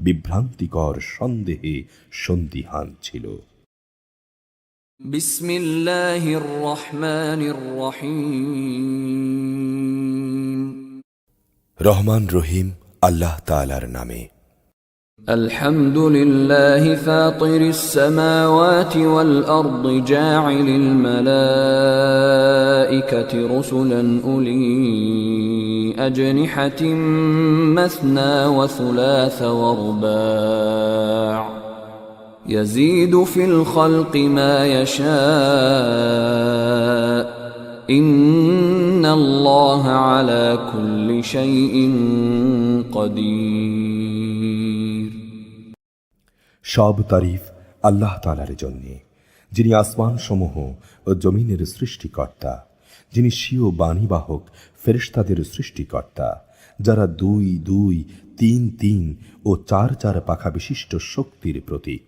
বিভ্রান্তিকর সন্দেহে সন্দিহান ছিল। বিসমিল্লাহির রহমানির রহিম। রহমান রহিম আল্লাহ তাআলার নামে। الحمد لله فاطر السماوات والأرض جاعل الملائكة رسلا أولي أجنحة مثنى وثلاث ورباع يزيد في الخلق ما يشاء إن الله على كل شيء قدير। সব তারিফ আল্লাহ তাআলার জন্যে, যিনি আসমান সমূহ ও জমিনের সৃষ্টিকর্তা, যিনি স্বীয় বাণীবাহক ফেরেশতাদের সৃষ্টিকর্তা, যারা 2 2, 3 3 ও 4 4 পাখা বিশিষ্ট শক্তির প্রতীক।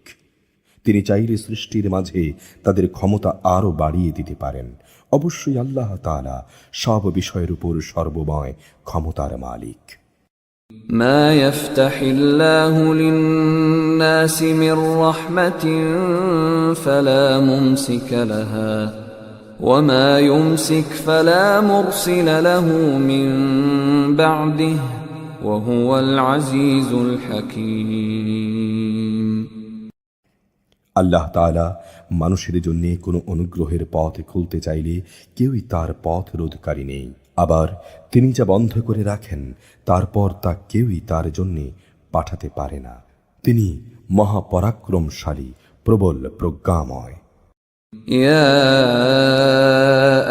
তিনি চাইলে সৃষ্টির মাঝে তাদের ক্ষমতা আরও বাড়িয়ে দিতে পারেন। অবশ্যই আল্লাহ তাআলা সব বিষয়ের উপর সর্বময় ক্ষমতার মালিক। ما يفتح الله للناس من رحمة فلا ممسك لها وما يمسك فلا مرسل له من بعده وهو العزيز الحكيم। আল্লাহ তাআলা মানুষের জন্য কোনো অনুগ্রহের পথ খুলতে চাইলে কেউই তার পথ রোধকারী নেই, আবার তিনি যা বন্ধ করে রাখেন তারপর তা কেউই তার জন্য পাঠাতে পারে না। তিনি মহাপরাক্রমশালী, প্রবল প্রজ্ঞাময়। يا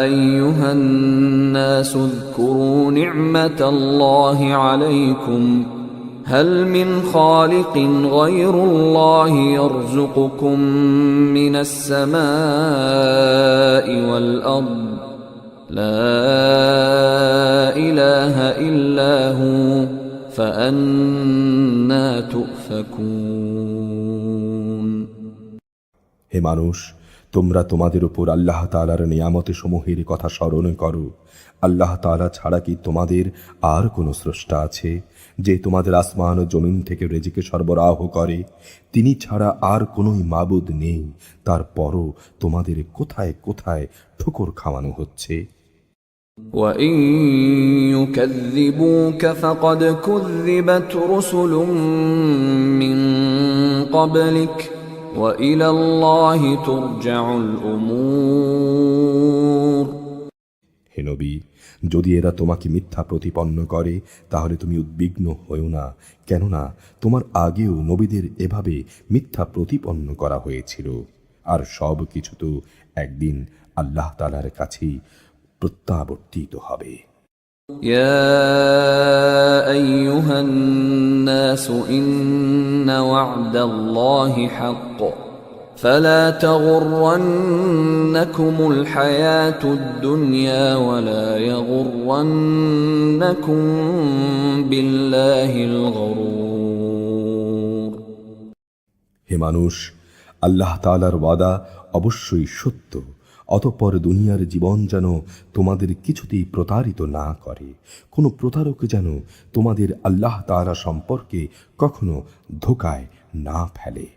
أيها الناس اذكروا نعمة الله عليكم هل من خالق غير الله يرزقكم من السماء والأرض لا إله إلا هو فأنى تؤفكون। হে মানুষ, তোমরা তোমাদের উপর আল্লাহ তাআলার নিয়ামতে সমূহের কথা স্মরণ করো। আল্লাহ তাআলা ছাড়া কি তোমাদের আর কোনো স্রষ্টা আছে, যে তোমাদের আসমান ও জমিন থেকে রিজিক সরবরাহ করে? তিনি ছাড়া আর কোনোই মাবুদ নেই। তারপরও তোমাদের কোথায় কোথায় ঠোকর খাওয়ানো হচ্ছে। وَإِن يُكَذِّبُوكَ فَقَدْ كُذِّبَتْ رُسُلٌ مِّن قَبْلِكَ وَإِلَى اللَّهِ تُرْجَعُ الْأُمُورُ। হে নবী, যদি এরা তোমাকে মিথ্যা প্রতিপন্ন করে তাহলে তুমি উদ্বিগ্ন হও না, কেননা তোমার আগেও নবীদের এভাবে মিথ্যা প্রতিপন্ন করা হয়েছিল। আর সব কিছু তো একদিন আল্লাহ তাআলার কাছেই প্রত্যাবর্তিত হবে। يا أيها الناس إن وعد الله حق فلا تغرنكم الحياة الدنيا ولا يغرنكم بالله الغرور। হে মানুষ, আল্লাহ তাআলার ওয়াদা অবশ্যই সত্য, অতঃপর দুনিয়ার জীবন যেন তোমাদের কিছুতেই প্রতারিত না করে। কোনো প্রতারক যেন তোমাদের আল্লাহ তাআলা সম্পর্কে কখনো ধোঁকায় না ফেলে।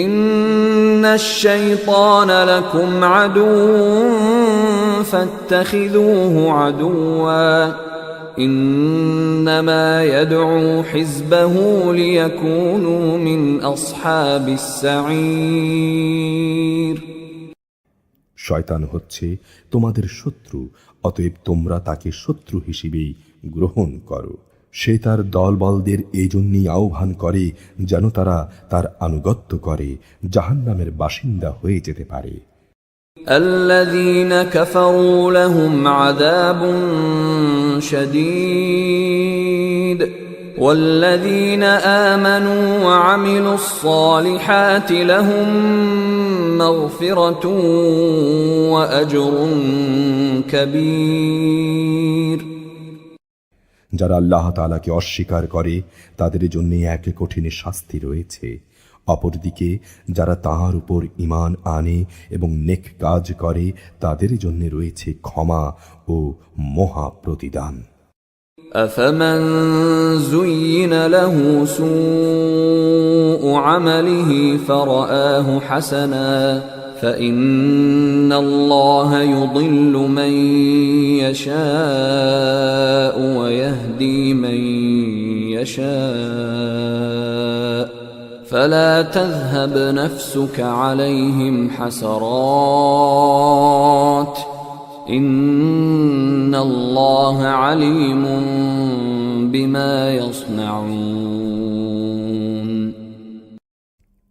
ইন্নাশ শাইতানা লাকুম আদুউন ফাত্তাখিযুহু আদুওয়া ইন্নামা ইয়াদউ হিজবাহু লিয়াকুনু মিন আসহাবিস সাঈর। শয়তান হচ্ছে তোমাদের শত্রু, অতএব তোমরা তাকে শত্রু হিসেবেই গ্রহণ করো। সে তার দলবলদের এই জন্যই আহ্বান করে যেন তারা তার আনুগত্য করে জাহান্নামের বাসিন্দা হয়ে যেতে পারে। الذين كفروا لهم عذاب شديد والذين آمنوا وعملوا الصالحات لهم مغفرة وأجر كبير। যারা আল্লাহ তাআলাকে অস্বীকার করে তাদের জন্য এক কঠিন শাস্তি রয়েছে। অপরদিকে যারা তাঁর উপর ঈমান আনে এবং নেক কাজ করে তাদের জন্য রয়েছে ক্ষমা ও মহা প্রতিদান। أفمن زين له سوء عمله فرآه حسنا فإن الله يضل من يشاء ويهدي من يشاء فلا تذهب نفسك عليهم حسرات إن الله عليم بما يصنعون।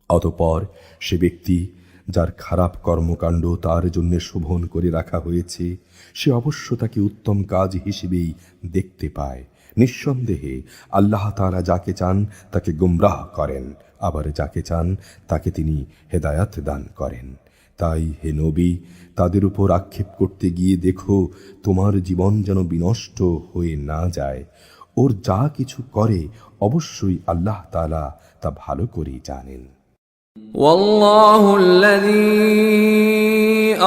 অতঃপর সে ব্যক্তি যার খারাপ কর্মকাণ্ড তার জন্য শোভন করে রাখা হয়েছে, সে অবশ্য তাকে উত্তম কাজ হিসেবেই দেখতে পায়। নিঃসন্দেহে আল্লাহ তাআলা যাকে চান তাকে গুমরাহ করেন, আবার যাকে চান তাকে তিনি হেদায়াত দান করেন। তাই হে নবী, তাদের উপর আক্ষেপ করতে গিয়ে দেখো তোমার জীবন যেন বিনষ্ট হয়ে না যায়। ওর যা কিছু করে অবশ্যই আল্লাহ তাআলা তা ভালো করেই জানেন। والله الذي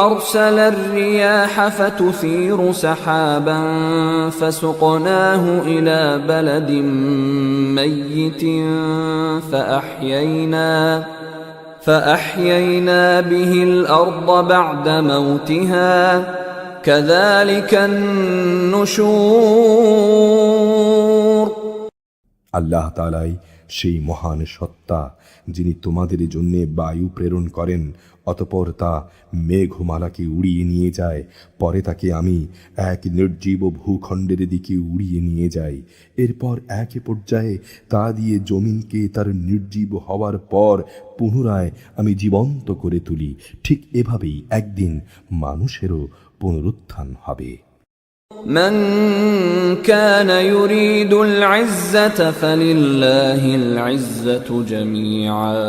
أرسل الرياح فتثير سحابا فسقناه إلى بلد ميت فأحيينا به الأرض بعد موتها كذلك النشور। আল্লাহ তাআলাই সেই মহান সত্তা যিনি তোমাদের জন্য বায়ু প্রেরণ করেন, অতঃপর তা মেঘমালাকে উড়িয়ে নিয়ে যায়। পরে তাকে আমি এক নির্জীব ভূখণ্ডের দিকে উড়িয়ে নিয়ে যাই। এরপর এক পর্যায়ে তা দিয়ে জমিনকে তার নির্জীব হওয়ার পর পুনরায় আমি জীবন্ত করে তুলি। ঠিক এভাবেই একদিন মানুষেরও পুনরুত্থান হবে। من كان يريد العزة فلله العزة جميعا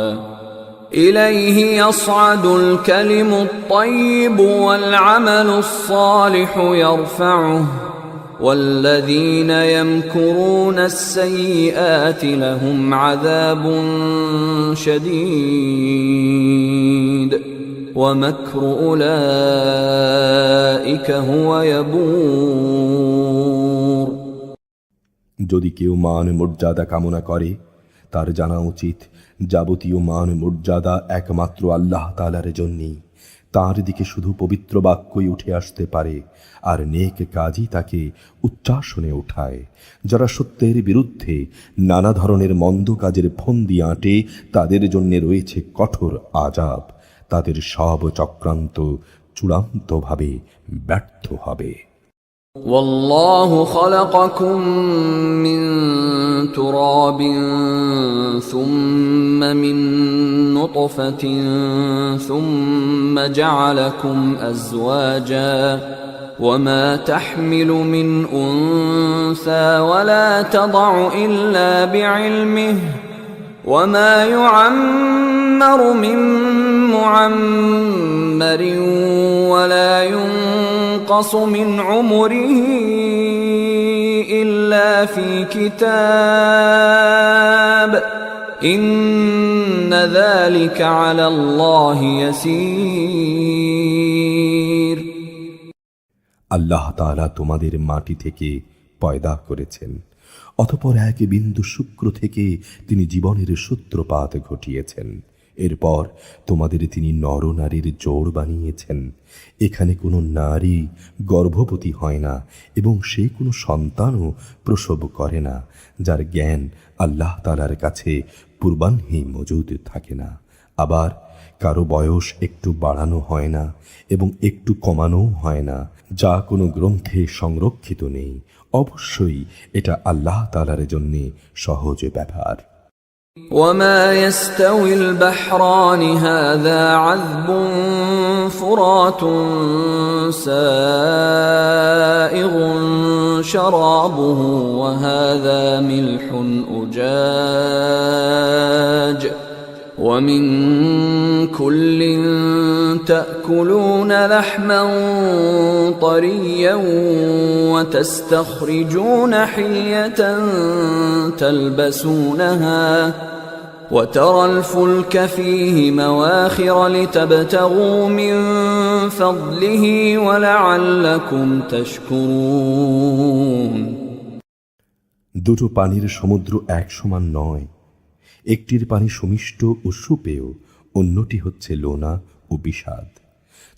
إليه يصعد الكلم الطيب والعمل الصالح يرفعه والذين يمكرون السيئات لهم عذاب شديد ومكر أولئك هو يبور। যদি কেউ মান মর্যাদা কামনা করে তার জানা উচিত যাবতীয় মান মর্যাদা একমাত্র আল্লাহ তাআলার জন্যই। তার দিকে শুধু পবিত্র বাক্যই উঠে আসতে পারে, আর নেক কাজই তাকে উচ্চাসনে উঠায়। যারা সত্যের বিরুদ্ধে নানা ধরনের মন্দ কাজের ফন্দি আঁটে তাদের জন্য রয়েছে কঠোর আযাব। তাদের সব চক্রান্ত চূড়ান্তভাবে ব্যর্থ হবে। والله خلقكم من تراب ثم من نطفة ثم جعلكم أزواجا وما تحمل من أنثى ولا تضع إلا بعلمه وما يعمر من معمر ولا ينقص من عمره إلا في كتاب إن ذلك على الله يسير। আল্লাহ তাআলা তোমাদের মাটি থেকে পয়দা করেছেন, অতঃপর এক বিন্দু শুক্র থেকে তিনি জীবনের সূত্রপাত ঘটিয়েছেন। এরপর তোমাদের তিনি নরনারীর জোড় বানিয়েছেন। এখানে কোনো নারী গর্ভবতী হয় না এবং সে কোনো সন্তানও প্রসব করে না, যার জ্ঞান আল্লাহ তাআলার কাছে পূর্বাহ্নে মজুদ থাকে না। আবার কারো বয়স একটু বাড়ানো হয় না এবং একটু কমানোও হয় না, যা কোনো গ্রন্থে সংরক্ষিত নেই। অবশ্যই এটা আল্লাহ তাআলার জন্য সহজ ব্যাপার। وما يستوي البحران هذا عذب فرات سائغ شرابه وهذا ملح أجاج ومن كل تأكلون لحما طريا وتستخرجون حلية تلبسونها وترى الفلك فيه مواخر لتبتغوا من فضله ولعلكم تشكرون। দুটো পানির সমুদ্র এক সমান নয়, একটির পানি সুমিষ্ট ও সুপেয়, অন্যটি হচ্ছে লোনা ও বিষাদ।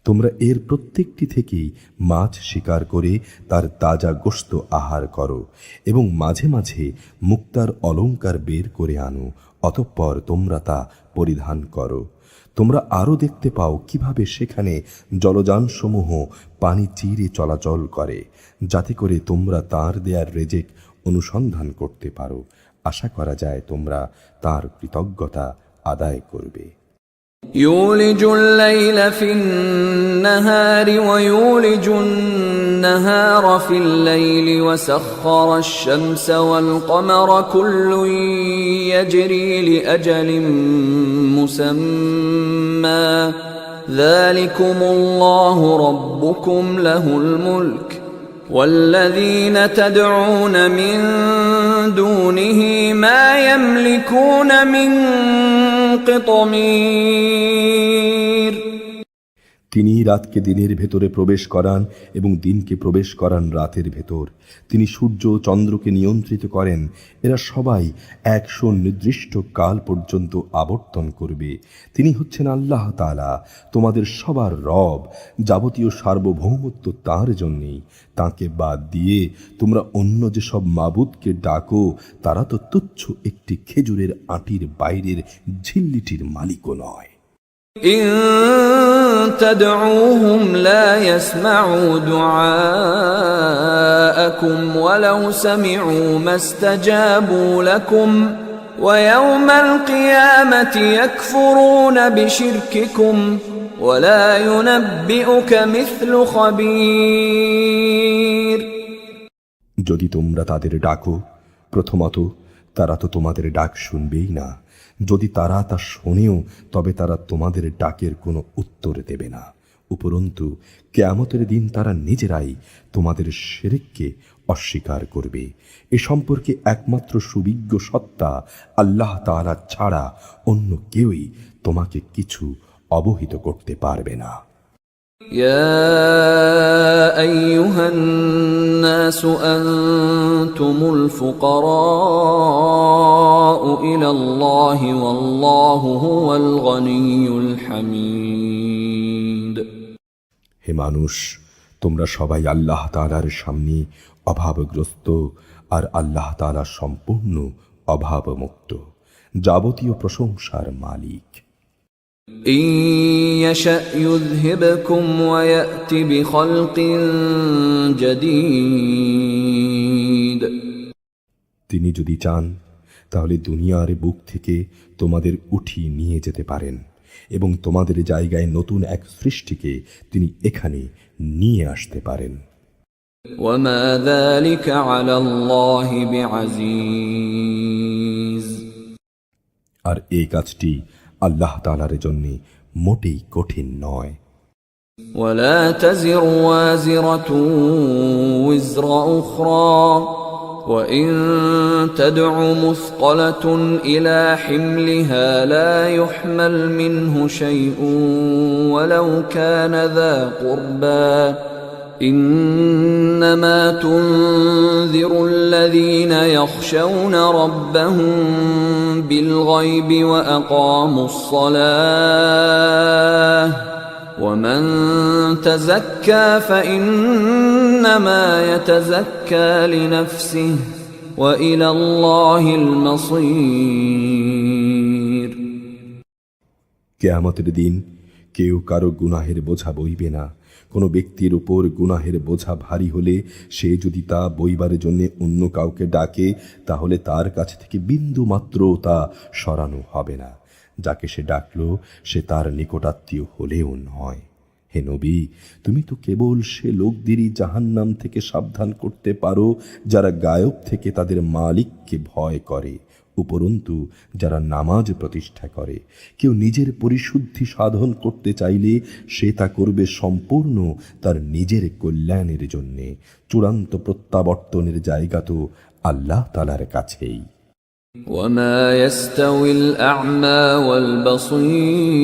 তোমরা এর প্রত্যেকটি থেকেই মাছ শিকার করে তার তাজা গোশত আহার করো এবং মাঝে মাঝে মুক্তার অলংকার বের করে আনো, অতঃপর তোমরা তা পরিধান করো। তোমরা আরও দেখতে পাও কিভাবে সেখানে জলযানসমূহ পানি চিরে চলাচল করে, যাতে করে তোমরা তার দেয়ার রেজেক অনুসন্ধান করতে পারো। আশা করা যায় তোমরা তার কৃতজ্ঞতা আদায় করবে। يولج الليل في النهار ويولج النهار في الليل وسخر الشمس والقمر كل يجري لأجل مسمى ذلكم الله ربكم له الملك والذين تدعون من دونه ما يملكون من قطمير। তিনি রাতকে দিনের ভেতরে প্রবেশ করান এবং দিনকে প্রবেশ করান রাতের ভেতর। তিনি সূর্য ও চন্দ্রকে নিয়ন্ত্রিত করেন। এরা সবাই 100 নির্দিষ্ট কাল পর্যন্ত আবর্তন করবে। তিনি হচ্ছেন আল্লাহ তাআলা, তোমাদের সবার রব। যাবতীয় সার্বভৌমত্ব তাঁর জন্যেই। তাঁকে বাদ দিয়ে তোমরা অন্য যেসব মাবুদকে ডাকো তারা তো তুচ্ছ একটি খেজুরের আটির বাইরের ঝিল্লিটির মালিকও নয়। إن تدعوهم لا يسمعوا دعاءكم ولو سمعوا ما استجابوا لكم ويوم القيامة يكفرون بشرككم ولا ينبئك مثل خبير। যদি তোমরা তাদের ডাকো, প্রথমত তারা তো তোমাদের ডাক শুনবেই না। যদি তারা তা শোনেও তবে তারা তোমাদের ডাকের কোনো উত্তর দেবে না। উপরন্তু কিয়ামতের দিন তারা নিজেরাই তোমাদের শিরককে অস্বীকার করবে। এ সম্পর্কে একমাত্র সুবিজ্ঞ সত্তা আল্লাহ তাআলা ছাড়া অন্য কেউই তোমাকে কিছু অবহিত করতে পারবে না। يا أيها الناس أنتم الفقراء إلى الله والله هو الغني الحميد হে মানুষ, তোমরা সবাই আল্লাহ তাআলার সামনে অভাবগ্রস্ত, আর আল্লাহ তাআলা সম্পূর্ণ অভাবমুক্ত, যাবতীয় প্রশংসার মালিক। إن يشأ يذهبكم ويأت بخلق جديد তিনি যদি চান তাহলে দুনিয়ার বুক থেকে তোমাদের উঠিয়ে নিয়ে যেতে পারেন এবং তোমাদের জায়গায় নতুন এক সৃষ্টিকে তিনি এখানে নিয়ে আসতে পারেন। وما ذلك على الله بعزيز আর এই কাজটি আল্লাহ তাআলার জন্য মোটেই কঠিন নয়। ولا تزر وازرة وزر أخرى وإن تدع مثقلة إلى حملها لا يحمل منه شيء ولو كان ذا قربى إنما تنذر الذين يخشون ربهم بالغيب وأقاموا الصلاة ومن تزكى فإنما يتزكى لنفسه وإلى الله المصير কিয়ামতের দিন কেউ কারো গুনাহের বোঝা বইবে না। কোনো ব্যক্তির উপর গুনাহের বোঝা ভারী হলে সে যদি তা বইবার জন্য অন্য কাউকে ডাকে, তাহলে তার কাছ থেকে বিন্দু মাত্র তা সরানো হবে না। যাকে সে ডাকল সে তার নিকটাত্মীয় হলেও নয়। হে নবী, তুমি তো কেবল সে লোকদেরই জাহান্নাম থেকে সাবধান করতে পারো যারা গায়ব থেকে তাদের মালিককে ভয় করে, উপরন্তু যারা নামাজ প্রতিষ্ঠা করে। কেউ নিজের পরিশুদ্ধি সাধন করতে চাইলে সে তা করবে সম্পূর্ণ তার নিজের কল্যাণের জন্যে। চূড়ান্ত প্রত্যাবর্তনের জায়গা তো আল্লাহ তাআলার কাছেই। وما يستوي الأعمى والبصير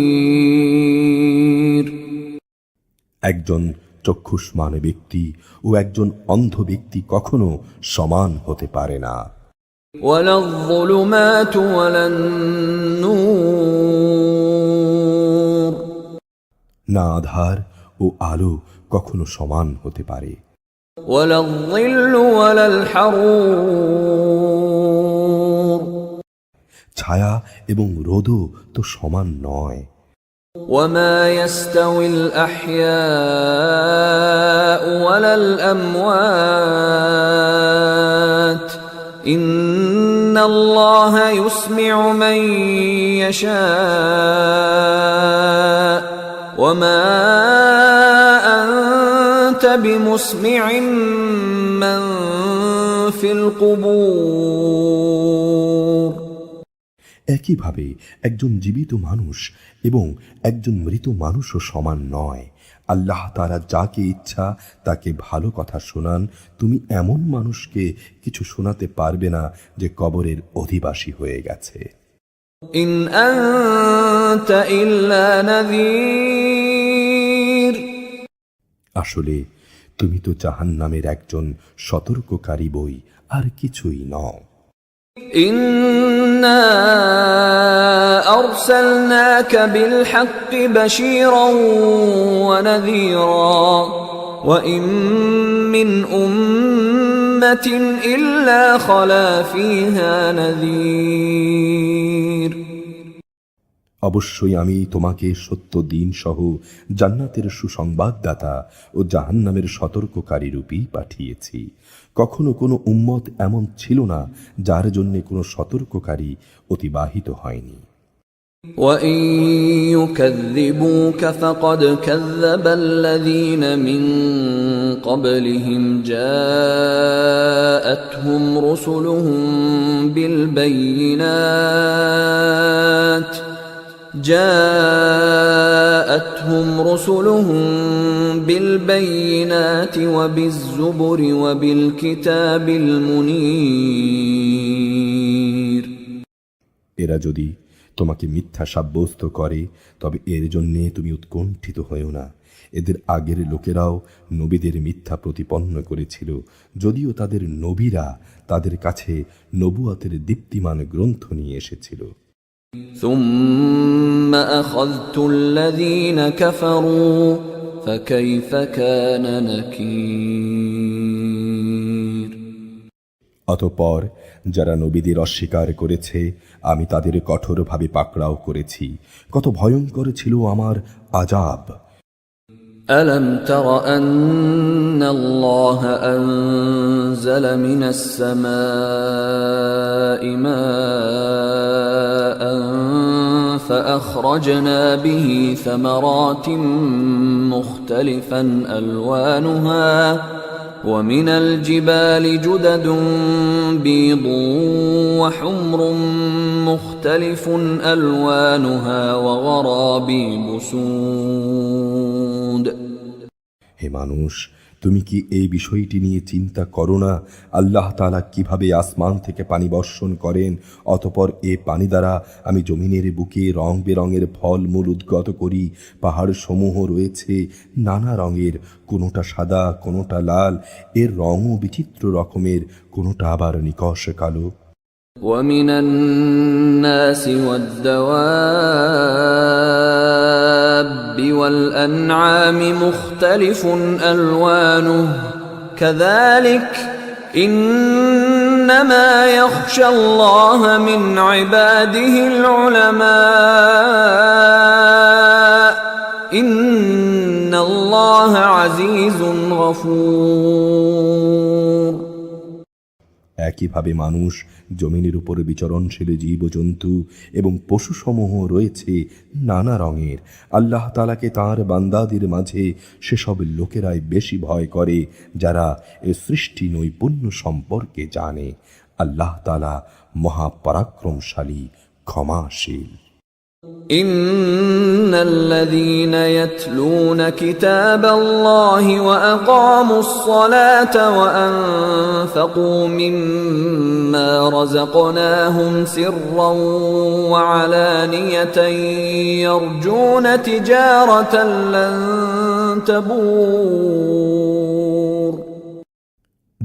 একজন চক্ষুষ্মান ব্যক্তি ও একজন অন্ধ ব্যক্তি কখনো সমান হতে পারে না। ولا الظلمات ولا النور না আধার ও আলো কখনো সমান হতে পারে। ولا الظل ولا الحرور ছায়া এবং রোদও তো সমান নয়। وما يستوي الأحياء ولا الأموات إن الله يسمع من يشاء وما أنت بمسمع من في القبور একইভাবে একজন জীবিত মানুষ এবং একজন মৃত মানুষও সমান নয়। আল্লাহ তাআলা যাকে ইচ্ছা তাকে ভালো কথা শোনান। তুমি এমন মানুষকে কিছু শোনাতে পারবে না যে কবরের অধিবাসী হয়ে গেছে। إن أنت إلا نذير আসলে তুমি তো জাহান্নামের একজন সতর্ককারী বই, আর কিছুই নও। إنا أرسلناك بالحق بشيرا ونذيرا وإن من أمة إلا خلا فيها نذير অবশ্যই আমি তোমাকে সত্য দিন সহ জান্নাতের সুসংবাদদাতা ও জাহান্নামের সতর্ককারী রূপেই পাঠিয়েছি। কখনো কোনো উম্মত এমন ছিল না যার জন্য কোনো সতর্ককারী অতিবাহিত হয়নি। وَإِن يُكَذِّبُوكَ فَقَدْ كَذَّبَ الَّذِينَ مِن قَبْلِهِمْ جَاءَتْهُمْ رُسُلُهُم بِالْبَيِّنَاتِ جاءتهم رسلهم بالبينات وبالزبر وبالكتاب المنير এরা যদি তোমাকে মিথ্যা সাব্যস্ত করে তবে এর জন্যে তুমি উৎকণ্ঠিত হয়েও না। এদের আগের লোকেরাও নবীদের মিথ্যা প্রতিপন্ন করেছিল, যদিও তাদের নবীরা তাদের কাছে নবুয়াতের দীপ্তিমান গ্রন্থ নিয়ে এসেছিল। ثم أخذت الذين كفروا فكيف كان نكير অতঃপর যারা নবীদের অস্বীকার করেছে আমি তাদের কঠোরভাবে পাকড়াও করেছি। কত ভয়ঙ্কর ছিল আমার আযাব। ألم تر أن الله أنزل من السماء ماء فأخرجنا به ثمرات مختلفا ألوانها ومن الجبال جدد بيض وحمر مختلف ألوانها وغرابيب سود হে মানুষ, তুমি কি এই বিষয়টি নিয়ে চিন্তা করো না? আল্লাহ তাআলা কিভাবে আসমান থেকে পানি বর্ষণ করেন, অতঃপর এ পানি দ্বারা আমি জমিনের বুকে রং বেরঙের ফল মূল উদ্গত করি। পাহাড় সমূহ রয়েছে নানা রঙের, কোনোটা সাদা, কোনোটা লাল, এর রঙও বিচিত্র রকমের, কোনোটা আবার নিকষ কালো। ومن الناس والدواب والأنعام مختلف ألوانه كذلك إنما يخشى الله من عباده العلماء إن الله عزيز غفور একইভাবে মানুষ, জমিনের উপর বিচরণশীল জীবজন্তু এবং পশুসমূহ রয়েছে নানা রঙের। আল্লাহ তাআলাকে তাঁর বান্দাদের মাঝে সেসব লোকেরাই বেশি ভয় করে যারা এ সৃষ্টি নৈপুণ্য সম্পর্কে জানে। আল্লাহ তাআলা মহাপরাক্রমশালী, ক্ষমাশীল। إن الذين يتلون كتاب الله وأقاموا الصلاة وأنفقوا مما رزقناهم سرا وعلانية يرجون تجارة لن تبور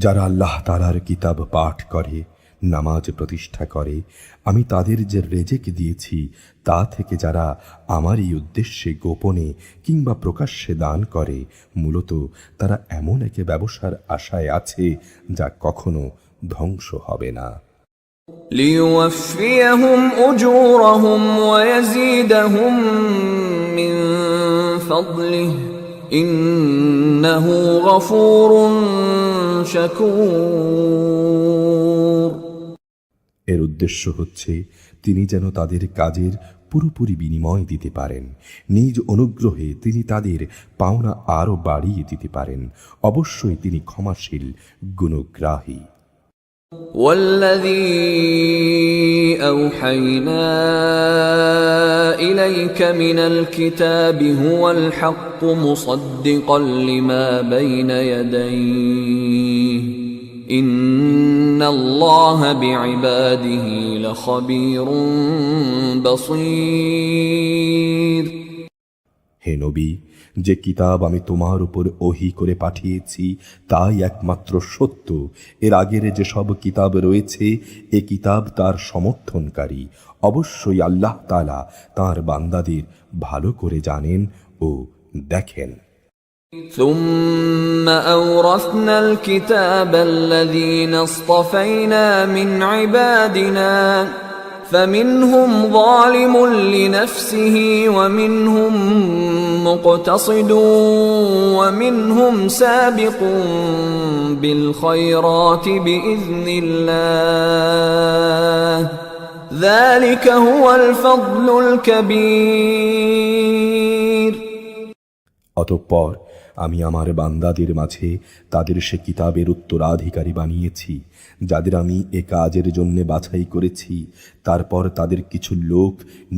যারা আল্লাহ তাআলার কিতাব পাঠ করে, নামাজ প্রতিষ্ঠা করে, আমি তাদের যে রেজেক দিয়েছি তা থেকে যারা আমার এই উদ্দেশ্যে গোপনে কিংবা প্রকাশ্যে দান করে, মূলত তারা এমন এক ব্যবসার আশায় আছে যা কখনো ধ্বংস হবে না। ليوفيهم أجورهم ويزيدهم من فضله إنه غفور شكور এর উদ্দেশ্য হচ্ছে তিনি যেন তাদের কাজের পুরোপুরি বিনিময় দিতে পারেন। নিজ অনুগ্রহে তিনি তাদের পাওনা আরও বাড়িয়ে দিতে পারেন। অবশ্যই তিনি ক্ষমাশীল, গুণগ্রাহী। والذي أوحينا إليك من الكتاب هو الحق مصدقا لما بين يديه إن الله بعباده لخبير بصير হে নবী, যে কিতাব আমি তোমার উপর ওহী করে পাঠিয়েছি তাই একমাত্র সত্য। এর আগের যে সব কিতাব রয়েছে এ কিতাব তার সমর্থনকারী। অবশ্যই আল্লাহ তাআলা তাঁর বান্দাদের ভালো করে জানেন ও দেখেন। ثم أورثنا الكتاب الذين اصطفينا من عبادنا فمنهم ظالم لنفسه ومنهم مقتصد ومنهم سابق بالخيرات بإذن الله ذلك هو الفضل الكبير অতঃপর আমি আমার বান্দাদের মাঝে তাদের সে কিতাবের উত্তরাধিকারী বানিয়েছি যাদের আমি এ কাজের জন্য বাছাই করেছি। তারপর তাদের কিছু লোক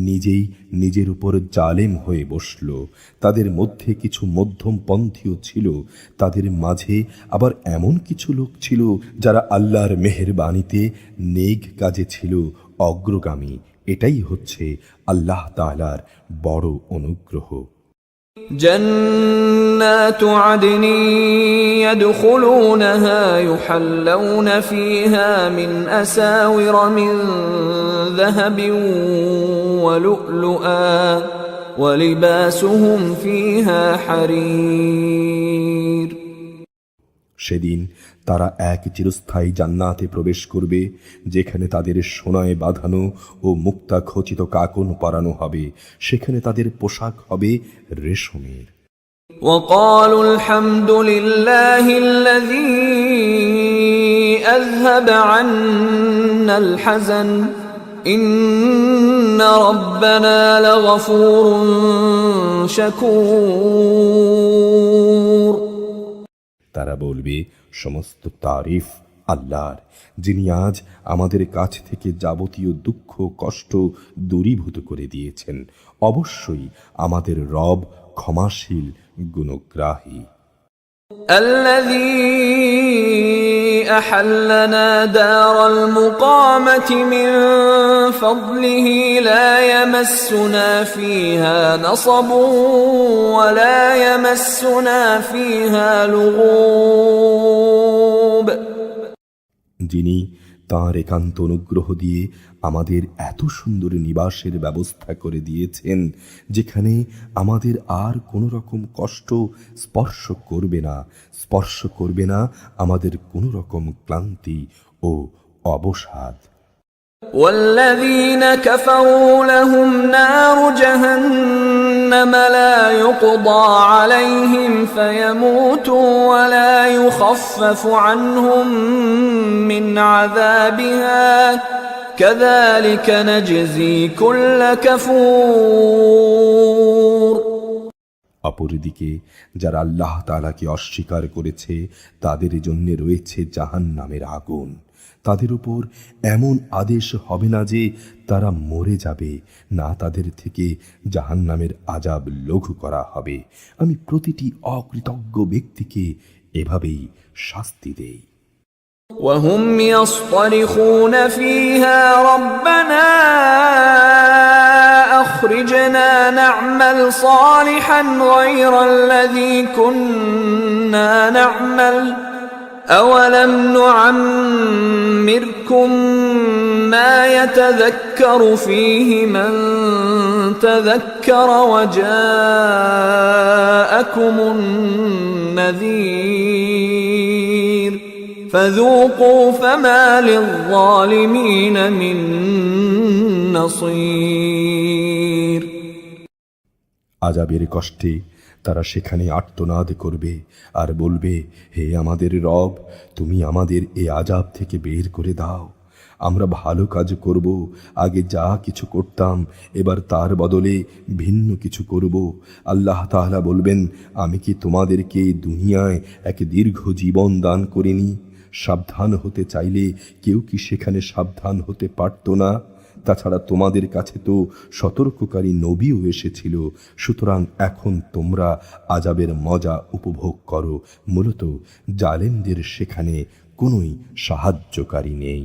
নিজেই নিজের উপর জালেম হয়ে বসল। তাদের মধ্যে কিছু মধ্যমপন্থীও ছিল, তাদের মাঝে আবার এমন কিছু লোক ছিল যারা আল্লাহর মেহেরবানিতে নেক কাজে ছিল অগ্রগামী। এটাই হচ্ছে আল্লাহ তাআলার বড় অনুগ্রহ। جنات عدن يدخلونها يحلون فيها من أساور من ذهب ولؤلؤا ولباسهم فيها حرير। সেদিন তারা এক চিরস্থায়ী জান্নাতে প্রবেশ করবে, যেখানে তাদের সোনায় বাঁধানো ও মুক্তা খচিত কাকন পরানো হবে। সেখানে তাদের পোশাক হবে রেশমের। وقالوا الحمد لله الذي أذهب عنا الحزن إن ربنا لغفور شكور। তারা বলবে, সমস্ত তারিফ আল্লাহর, যিনি আজ আমাদের কাছ থেকে যাবতীয় দুঃখ কষ্ট দূরীভূত করে দিয়েছেন। অবশ্যই আমাদের রব ক্ষমাশীল গুণগ্রাহী। الذي أحلنا دار المقامة من فضله لا يمسنا فيها نصب ولا يمسنا فيها لغوب। যিনি তাঁর একান্ত অনুগ্রহ দিয়ে আমাদের এত সুন্দর নিবাসের ব্যবস্থা করে দিয়েছেন, যেখানে আমাদের আর কোনো রকম কষ্ট স্পর্শ করবে না আমাদের কোনো রকম ক্লান্তি ও অবসাদ। والذين كفروا لهم نار جهنم لا يقضى عليهم فيموتوا ولا يخفف عنهم من عذابها كذلك نجزي كل كفور। অপরদিকে যারা আল্লাহ তাআলাকে অস্বীকার করেছে, তাদের জন্য রয়েছে জাহান্নামের আগুন। তাদের উপর এমন আদেশ হবে না যে তারা মরে যাবে, না তাদের থেকে জাহান্নামের আযাব লঘু করা হবে। আমি প্রতিটি অকৃতজ্ঞ ব্যক্তিকে এভাবেই শাস্তি দেই। وهم يصطرخون فيها ربنا أخرجنا نعمل صالحا غير الذي كنا نعمل أولم نعمركم ما يتذكر فيه من تذكر وجاءكم النذير فذوقوا فما للظالمين من نصير। আযাবের কষ্টে তারা সেখানে আর্তনাদ করবে আর বলবে, হে আমাদের রব, তুমি আমাদের এই আযাব থেকে বের করে দাও। আমরা ভালো কাজ করব, আগে যা কিছু করতাম এবার তার বদলে ভিন্ন কিছু করব। আল্লাহ তাআলা বলবেন, আমি কি তোমাদেরকে দুনিয়ায় এক দীর্ঘ জীবন দান করিনি? সাবধান হতে চাইলে কেউ কি সেখানে সাবধান হতে পারত না? তাছাড়া তোমাদের কাছে তো সতর্ককারী নবীও এসেছিল। সুতরাং এখন তোমরা আযাবের মজা উপভোগ করো। মূলত জালেমদের সেখানে কোনোই সাহায্যকারী নেই।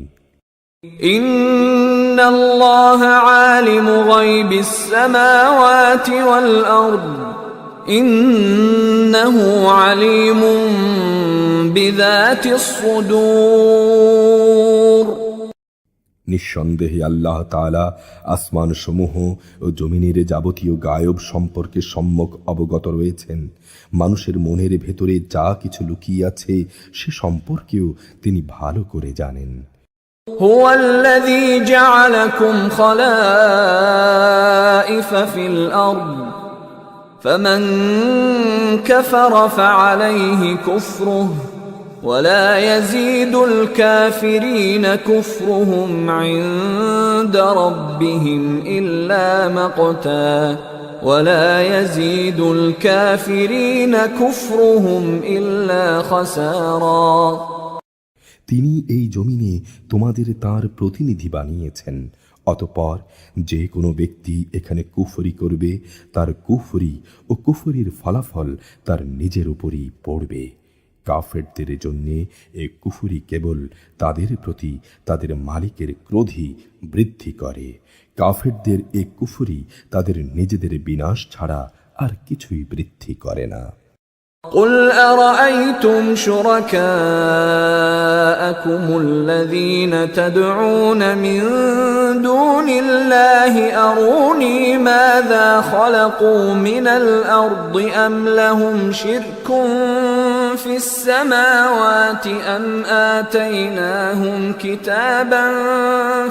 ইন্নাল্লাহা আলিমু গায়বিস সামাওয়াতি ওয়াল আরদ ইন্নাহু আলিমুম বিযাতিস সুদূর। নিঃসন্দেহে আল্লাহ তাআলা আসমান সমূহ ও জমিনের যাবতীয় গায়ব সম্পর্কে সম্যক অবগত রয়েছেন। মানুষের মনের ভেতরে যা কিছু লুকিয়ে আছে সে সম্পর্কেও তিনি ভালো করে জানেন। هو الذي جعلكم خلائف في الأرض فمن كفر فعليه كفره ولا يزيد الكافرين كفرهم عند ربهم إلا مقتا ولا يزيد الكافرين كفرهم إلا خسارا। তিনি এই জমিনে তোমাদের তার প্রতিনিধি বানিয়েছেন। অতঃপর যে কোনো ব্যক্তি এখানে কুফরি করবে তার কুফরি ও কুফরির ফলাফল তার নিজের উপরই পড়বে। কাফেরদের জন্যে এ কুফরি কেবল তাদের প্রতি তাদের মালিকের ক্রোধই বৃদ্ধি করে। কাফেরদের এ কুফরি তাদের নিজেদের বিনাশ ছাড়া আর কিছুই বৃদ্ধি করে না। قل أرأيتم شركاءكم الذين تدعون من دون الله أروني ماذا خلقوا من الأرض أم لهم شرك في السماوات أم آتيناهم كتابا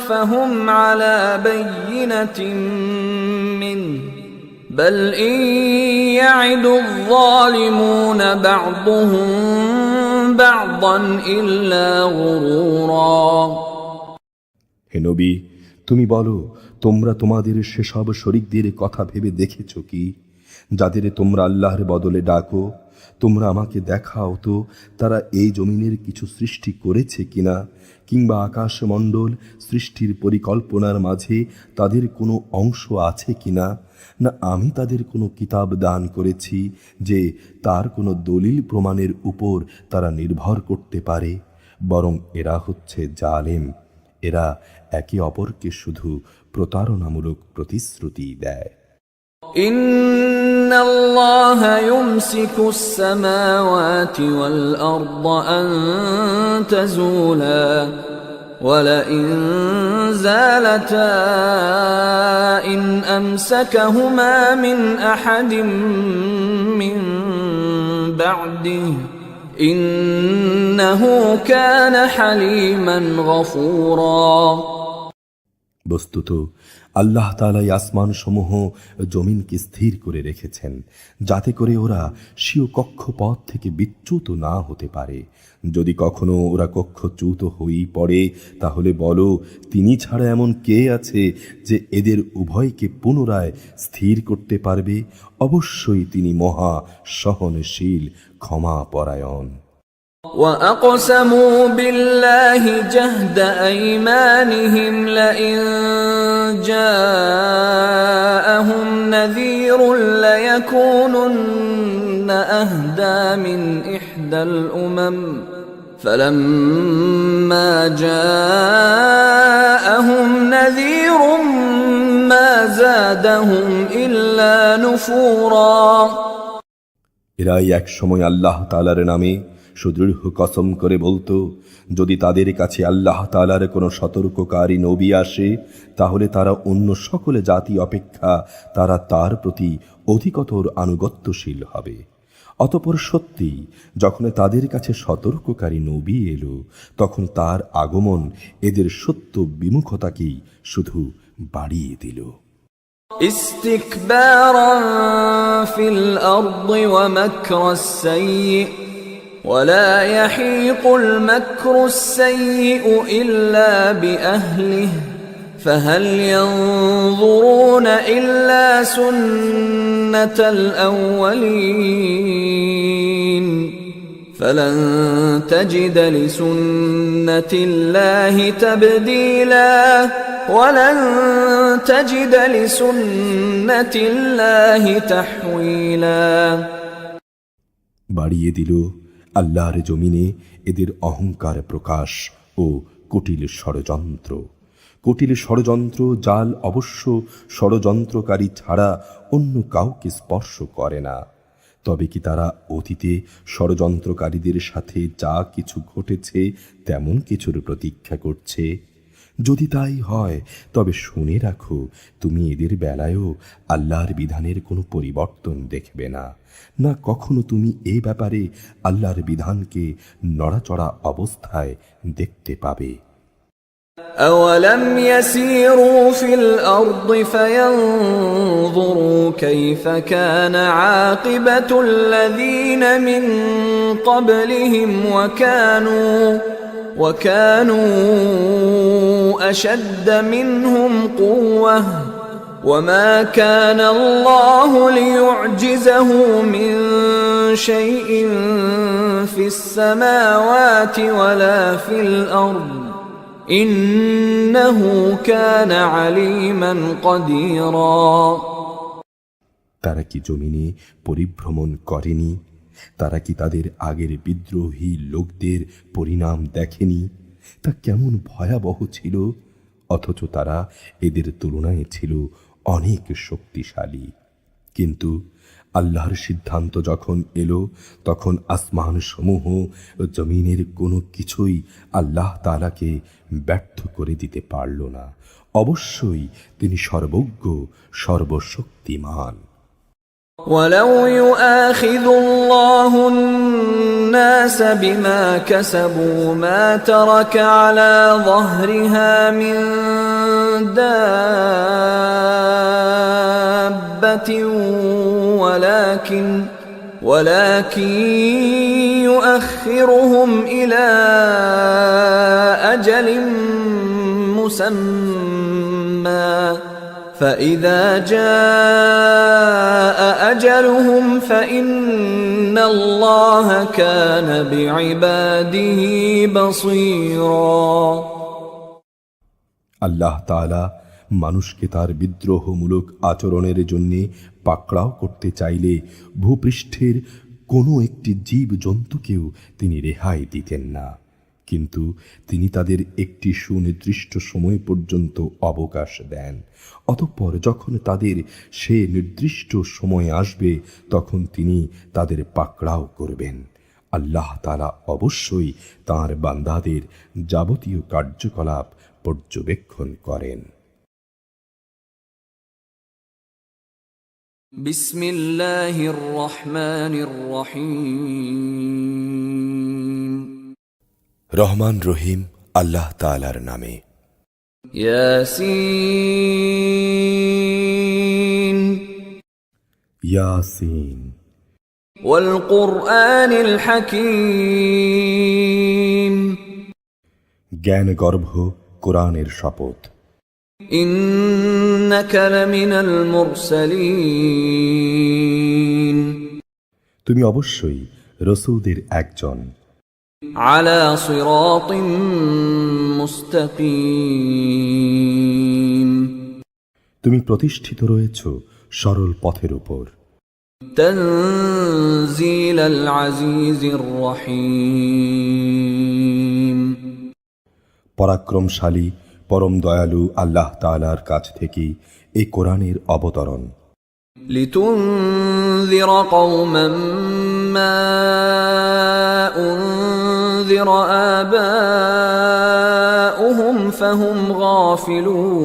فهم على بينة منه بل إن يعد الظالمون بعضهم بعضا إلا غرورا। হে নবী, তুমি বলো, তোমরা তোমাদের সেসব শরীকদের কথা ভেবে দেখেছ কি যাদের তোমরা আল্লাহর বদলে ডাকো? তোমরা আমাকে দেখাও তো তারা এই জমিনের কিছু সৃষ্টি করেছে কিনা, কিংবা আকাশমণ্ডল সৃষ্টির পরিকল্পনার মাঝে তাদের কোনো অংশ আছে কিনা, না আমি তাদের কোনো কিতাব দান করেছি যে তার কোনো দলিল প্রমাণের উপর তারা নির্ভর করতে পারে। বরং এরা হচ্ছে জালেম, এরা একে অপরকে শুধু প্রতারণামূলক প্রতিশ্রুতি দেয়। إن الله يمسك السماوات والأرض أن تزولا ولئن زالتا إن أمسكهما من أحد من بعده إنه كان حليما غفورا। বস্তুত আল্লাহ তাআলাই আসমান সমূহ জমিনকে স্থির করে রেখেছেন যাতে করে ওরা স্বীয় কক্ষপথ থেকে বিচ্যুত না হতে পারে। যদি কখনো ওরা কক্ষচ্যুত হয়েই পড়ে তাহলে বলো, তিনি ছাড়া এমন কে আছে যে এদের উভয়কে পুনরায় স্থির করতে পারবে? অবশ্যই তিনি মহা সহনশীল, ক্ষমাপরায়ণ। وأقسموا بالله جهد أيمانهم لئن جاءهم نذير ليكونن أهدى من إحدى الأمم فلما جاءهم نذير ما زادهم إلا نفورا। এরাই এক সময় আল্লাহ তাআলার নামে সুদৃঢ় কসম করে বলতো, যদি তাদের কাছে আল্লাহ তাআলার কোনো সতর্ককারী নবী আসে তাহলে তারা অন্য সকল জাতি অপেক্ষা তারা তার প্রতি অধিকতর আনুগত্যশীল হবে। অতঃপর সত্যি যখন তাদের কাছে সতর্ককারী নবী এলো তখন তার আগমন এদের সত্য বিমুখতাকেই শুধু বাড়িয়ে দিল। استكبارا في الأرض ومكر السيء ولا يحيق المكر السيء إلا بأهله فهل ينظرون إلا سنة الأولين فلن تجد لسنة الله تبديلا ولن تجد لسنة الله تحويلا। বাড়িয়ে দিল আল্লাহর জমিনে এদের অহংকার প্রকাশ ও কুটিল ষড়যন্ত্র। কুটিল ষড়যন্ত্র জাল অবশ্য ষড়যন্ত্রকারী ছাড়া অন্য কাউকে স্পর্শ করে না। তবে কি তারা অতীতে ষড়যন্ত্রকারীদের সাথে যা কিছু ঘটেছে তেমন কিছুর প্রতীক্ষা করছে? যদি তাই হয় তবে শুনে রাখো, তুমি এদের বেলায়ও আল্লাহর বিধানের কোনো পরিবর্তন দেখবে না, না কখনো তুমি এ ব্যাপারে আল্লাহর বিধানকে নড়াচড়া অবস্থায় দেখতে পাবে। أولم يسيروا في الأرض فينظروا كيف كان عاقبة الذين من قبلهم وكانوا أشد منهم قوة وما كان الله ليعجزه من شيء في السماوات ولا في الأرض إنه كان عليما قديرا তারা কি জমিনে পরিভ্রমণ করেনি? তারা কি তাদের আগের বিদ্রোহী লোকদের পরিণাম দেখেনি? তা কেমন ভয়াবহ ছিল, অথচ তারা এদের তুলনায় ছিল অনেক শক্তিশালী। কিন্তু আল্লাহর সিদ্ধান্ত যখন এলো, তখন আসমান সমূহ জমিনের কোনো কিছুই আল্লাহ তাআলাকে ব্যর্থ করে দিতে পারল না। অবশ্যই তিনি সর্বজ্ঞ, সর্বশক্তিমান। ولو يؤاخذ الله الناس بما كسبوا ما ترك على ظهرها من دابة ولكن يؤخرهم إلى أجل مسمى فإذا جاء أجلهم فإن الله كان بعباده بصيرا আল্লাহ তাআলা মানুষকে তার বিদ্রোহমূলক আচরণের জন্যে পাকড়াও করতে চাইলে ভূপৃষ্ঠের কোনো একটি জীব জন্তুকেও তিনি রেহাই দিতেন না, কিন্তু তিনি তাদের একটি সুনির্দিষ্ট সময় পর্যন্ত অবকাশ দেন। অতঃপর যখন তাদের সে নির্দিষ্ট সময় আসবে, তখন তিনি তাদের পাকড়াও করবেন। আল্লাহ তাআলা অবশ্যই তাঁর বান্দাদের যাবতীয় কার্যকলাপ পর্যবেক্ষণ করেন। বিসমিল্লাহির রহমানির রহিম রহমান রহিম আল্লাহ তাআলার নামে। ইয়াসিন ইয়াসিন ওয়াল কুরআনিল হাকীম জ্ঞানগর্ভ কোরআনের শপথ। ইন্নাকা লামিনাল মুরসালিন তুমি অবশ্যই রাসূলদের একজন। আলা সিরাতিম মুস্তাকিম তুমি প্রতিষ্ঠিত রয়েছ সরল পথের উপর। তানজিলাল আজিজির রহিম পরাক্রমশালী পরম দয়ালু আল্লাহ তাআলার কাছ থেকে এই কোরআনের অবতরণ। লিতুনযির কওমান মা উনযির আবাউহুম ফাহুম গাফিলুন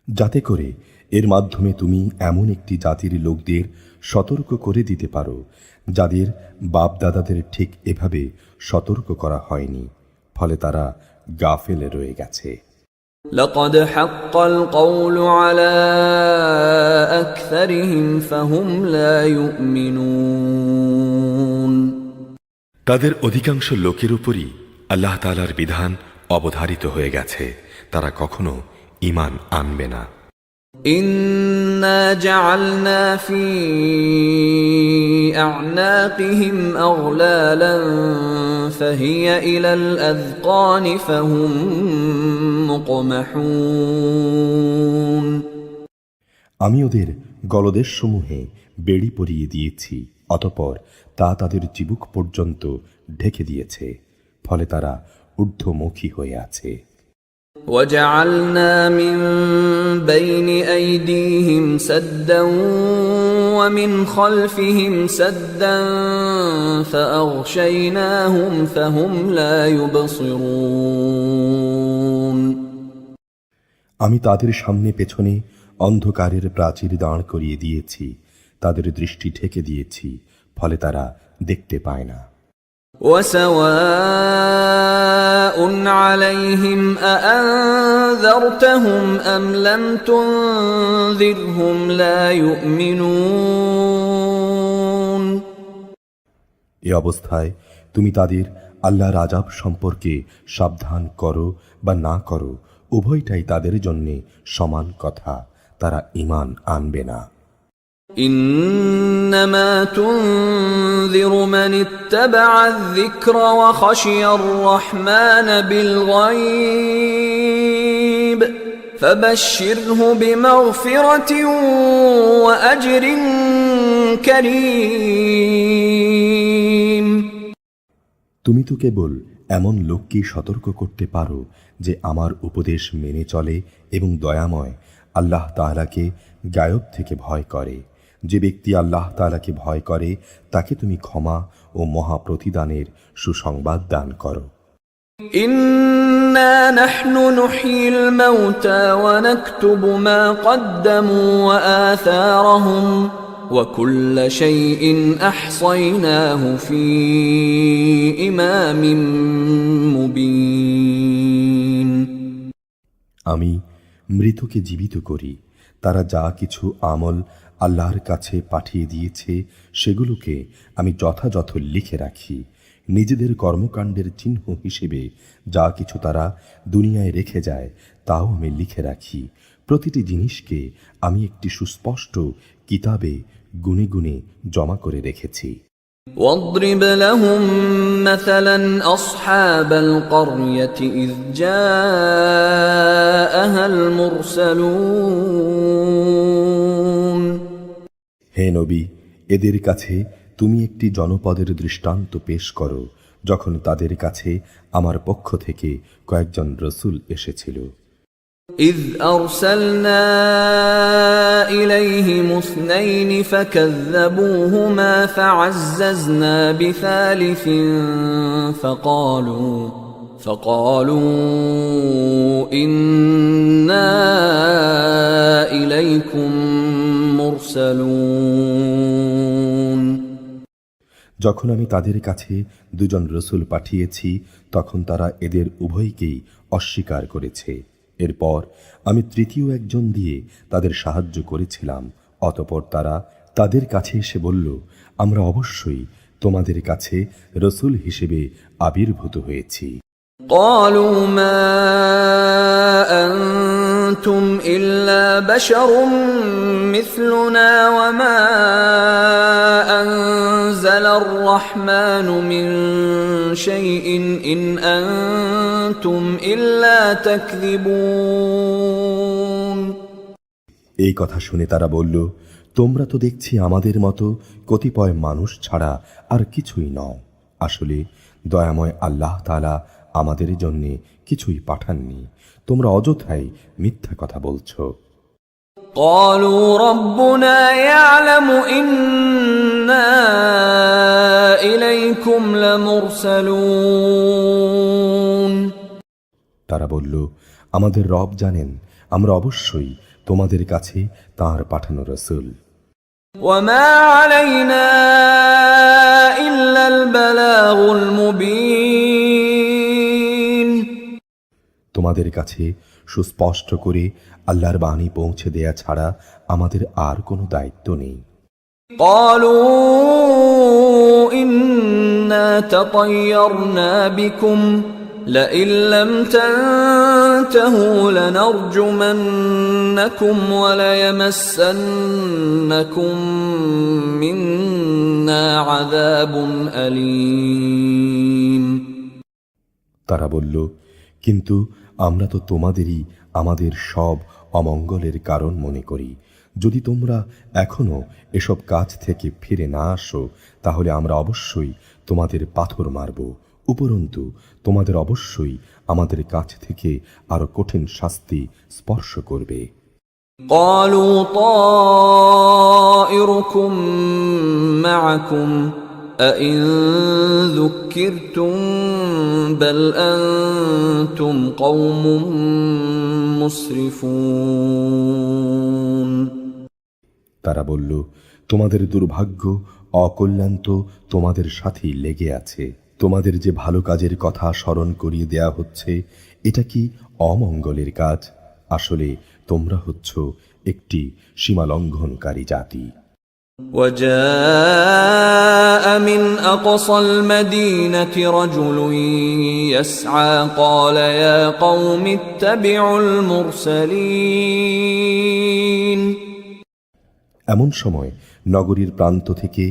যাতে করে এর মাধ্যমে তুমি এমন একটি জাতির লোকদের সতর্ক করে দিতে পারো যাদের বাপ দাদাদের ঠিক এভাবে সতর্ক করা হয়নি, ফলে তারা গাফেলে রয়ে গেছে। لقد حق القول على أكثرهم فهم لا يؤمنون তাদের অধিকাংশ লোকের উপরই আল্লাহ তাআলার বিধান অবধারিত হয়ে গেছে, তারা কখনো ঈমান আনবে না। إنا جعلنا في أعناقهم أغلالا فهي إلى الأذقان فهم مقمحون আমি ওদের গলদেশসমূহে বেড়ি পরিয়ে দিয়েছি, অতঃপর তা তাদের চিবুক পর্যন্ত ঢেকে দিয়েছে, ফলে তারা ঊর্ধ্বমুখী হয়ে আছে। وجعلنا من بين أيديهم سدا ومن خلفهم سدا فأغشيناهم فهم لا يبصرون আমি তাদের সামনে পেছনে অন্ধকারের প্রাচীর দাঁড় করিয়ে দিয়েছি, তাদের দৃষ্টি ঢেকে দিয়েছি, ফলে তারা দেখতে পায় না। وسواء عليهم أأنذرتهم أم لم تنذرهم لا يؤمنون এ অবস্থায় তুমি তাদের আল্লাহর আযাব সম্পর্কে সাবধান করো বা না করো, উভয়টাই তাদের জন্যে সমান কথা, তারা ঈমান আনবে না। إنما تنذر من اتبع الذكر وخشي الرحمن بالغيب فبشره بمغفرة وأجر كريم। তুমি তো কেবল এমন লোককেই সতর্ক করতে পারো যে আমার উপদেশ মেনে চলে এবং দয়াময় আল্লাহ তাআলাকে গায়ব থেকে ভয় করে। যে ব্যক্তি আল্লাহ তাআলাকে ভয় করে তাকে তুমি ক্ষমা ও মহা প্রতিদানের সুসংবাদ দান করো। إنا نحن نحيي الموتى ونكتب ما قدموا وآثارهم وكل شيء أحصيناه في إمام مبين। আমি মৃতকে জীবিত করি, তারা যা কিছু আমল আল্লাহর কাছে পাঠিয়ে দিয়েছে সেগুলোকে আমি যথাযথ লিখে রাখি। নিজেদের কর্মকাণ্ডের চিহ্ন হিসেবে যা কিছু তারা দুনিয়ায় রেখে যায় তাও আমি লিখে রাখি। প্রতিটি জিনিসকে আমি একটি সুস্পষ্ট কিতাবে গুনে গুনে জমা করে রেখেছি। واضرب لهم مثلا أصحاب القرية إذ جاءها المرسلون। হে নবী, এদের কাছে তুমি একটি জনপদের দৃষ্টান্ত পেশ করো যখন তাদের কাছে আমার পক্ষ থেকে কয়েকজন রসূল এসেছিল। إذ أرسلنا إليهم اثنين فكذبوهما فعززنا بثالث فقالوا إنا إليكم مرسلون। যখন আমি তাদের কাছে দুজন রসূল পাঠিয়েছি তখন তারা এদের উভয়কেই অস্বীকার করেছে। এরপর আমি তৃতীয় একজন দিয়ে তাদের সাহায্য করেছিলাম। অতঃপর তারা তাদের কাছে এসে বলল, আমরা অবশ্যই তোমাদের কাছে রসূল হিসেবে আবির্ভূত হয়েছি। قالوا ما أنتم إلا بشر مثلنا وما أنزل الرحمن من شيء إن أنتم إلا تكذبون। এই কথা শুনে তারা বলল, তোমরা তো দেখছি আমাদের মতো কতিপয় মানুষ ছাড়া আর কিছুই নও। আসলে দয়াময় আল্লাহ তাআলা আমাদের জন্য কিছুই পাঠাননি, তোমরা অযথাই মিথ্যা কথা বলছো। قالوا ربنا يعلم إنا إليكم لمرسلون। তারা বলল, আমাদের রব জানেন আমরা অবশ্যই তোমাদের কাছে তাঁর পাঠানো রসূল। وما علينا إلا البلاغ المبين। তোমাদের কাছে সুস্পষ্ট করে আল্লাহর বাণী পৌঁছে দেয়া ছাড়া আমাদের আর কোনো দায়িত্ব নেই। قالوا إنا تطيرنا بكم لئن لم تنتهوا لنرجمنكم وليمسنكم منا عذاب أليم। তারা বলল, কিন্তু আমরা তো তোমাদেরই আমাদের সব অমঙ্গলের কারণ মনে করি। যদি তোমরা এখনো এসব কাজ থেকে ফিরে না আসো তাহলে আমরা অবশ্যই তোমাদের পাথর মারব। উপরন্তু তোমাদের অবশ্যই আমাদের কাছ থেকে আরো কঠিন শাস্তি স্পর্শ করবে। قالوا طائركم معكم أئن ذكرتم بل أنتم قوم مسرفون। তারা বলল, তোমাদের দুর্ভাগ্য অকল্যাণ তো তোমাদের সাথেই লেগে আছে। তোমাদের যে ভালো কাজের কথা স্মরণ করিয়ে দেয়া হচ্ছে এটা কি অমঙ্গলের কাজ? আসলে তোমরা হচ্ছ একটি সীমালঙ্ঘনকারী জাতি। وجاء من أقصى المدينة رجل يسعى قال يا قوم اتبعوا المرسلين এমন সময় নগরীর প্রান্ত থেকে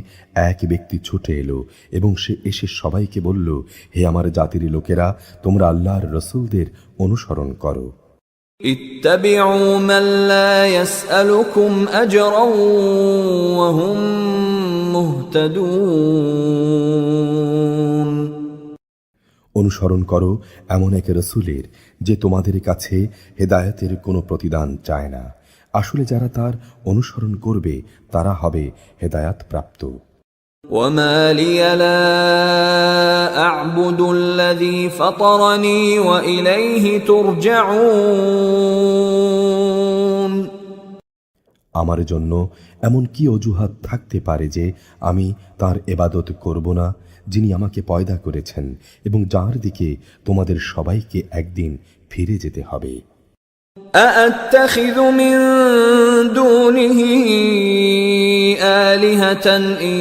এক ব্যক্তি ছুটে এলো এবং সে এসে সবাইকে বলল, হে আমার জাতির লোকেরা, তোমরা আল্লাহর রসূলদের অনুসরণ করো। اتبعوا من لا يسألكم أجرا وهم مهتدون অনুসরণ করো এমন এক রসূলের যে তোমাদের কাছে হেদায়েতের কোনো প্রতিদান চায় না। আসলে যারা তার অনুসরণ করবে তারা হবে হেদায়াত প্রাপ্ত। وما لي لا أعبد الذي فطرني وإليه ترجعون আমার জন্য এমন কি অজুহাত থাকতে পারে যে আমি তার ইবাদত করব না, যিনি আমাকে পয়দা করেছেন এবং যার দিকে তোমাদের সবাইকে একদিন ফিরে যেতে হবে। أأتخذ من دونه آلهة إن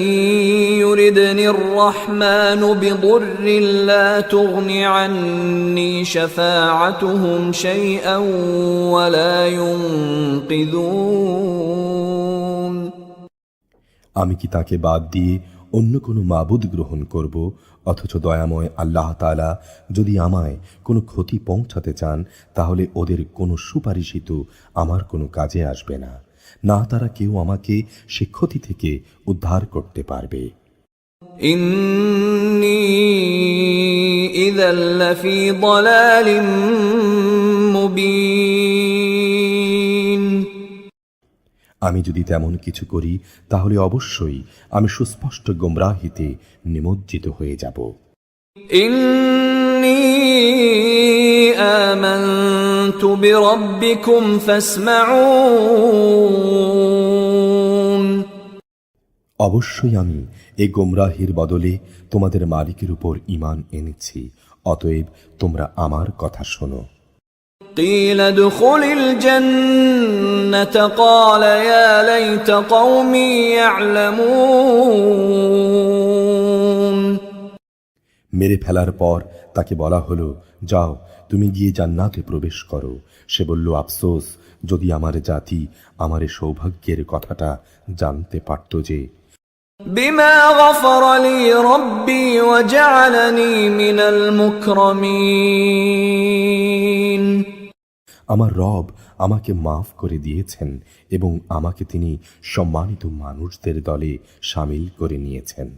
يردني الرحمن بضر لا تغن عني شفاعتهم شيئا ولا ينقذون আমি কি তাকে বাদ দিয়ে অন্য কোনো মাবুদ গ্রহণ করব, অথচ দয়াময় আল্লাহ তাআলা যদি আমায় কোনো ক্ষতি পৌঁছাতে চান তাহলে ওদের কোনো সুপারিশই তো আমার কোনো কাজে আসবে না, না তারা কেউ আমাকে সে ক্ষতি থেকে উদ্ধার করতে পারবে। إني إذا لفي ضلال مبين আমি যদি তেমন কিছু করি তাহলে অবশ্যই আমি সুস্পষ্ট গোমরাহিতে নিমজ্জিত হয়ে যাব। إني آمنت بربكم فاسمعون অবশ্যই আমি এই গোমরাহির বদলে তোমাদের মালিকের উপর ঈমান এনেছি, অতএব তোমরা আমার কথা শোনো। قيل ادخل الجنة قال يا ليت قومي يعلمون মেরে ফেলার পর তাকে বলা হলো, যাও তুমি গিয়ে জান্নাতে প্রবেশ করো। সে বলল, আফসোস, যদি আমার জাতি আমার এই সৌভাগ্যের কথাটা জানতে পারত যে بما غفر لي ربي وجعلني من المكرمين আমার রব আমাকে মাফ করে দিয়েছেন এবং আমাকে তিনি সম্মানিত মানুষদের দলে শামিল করে নিয়েছেন।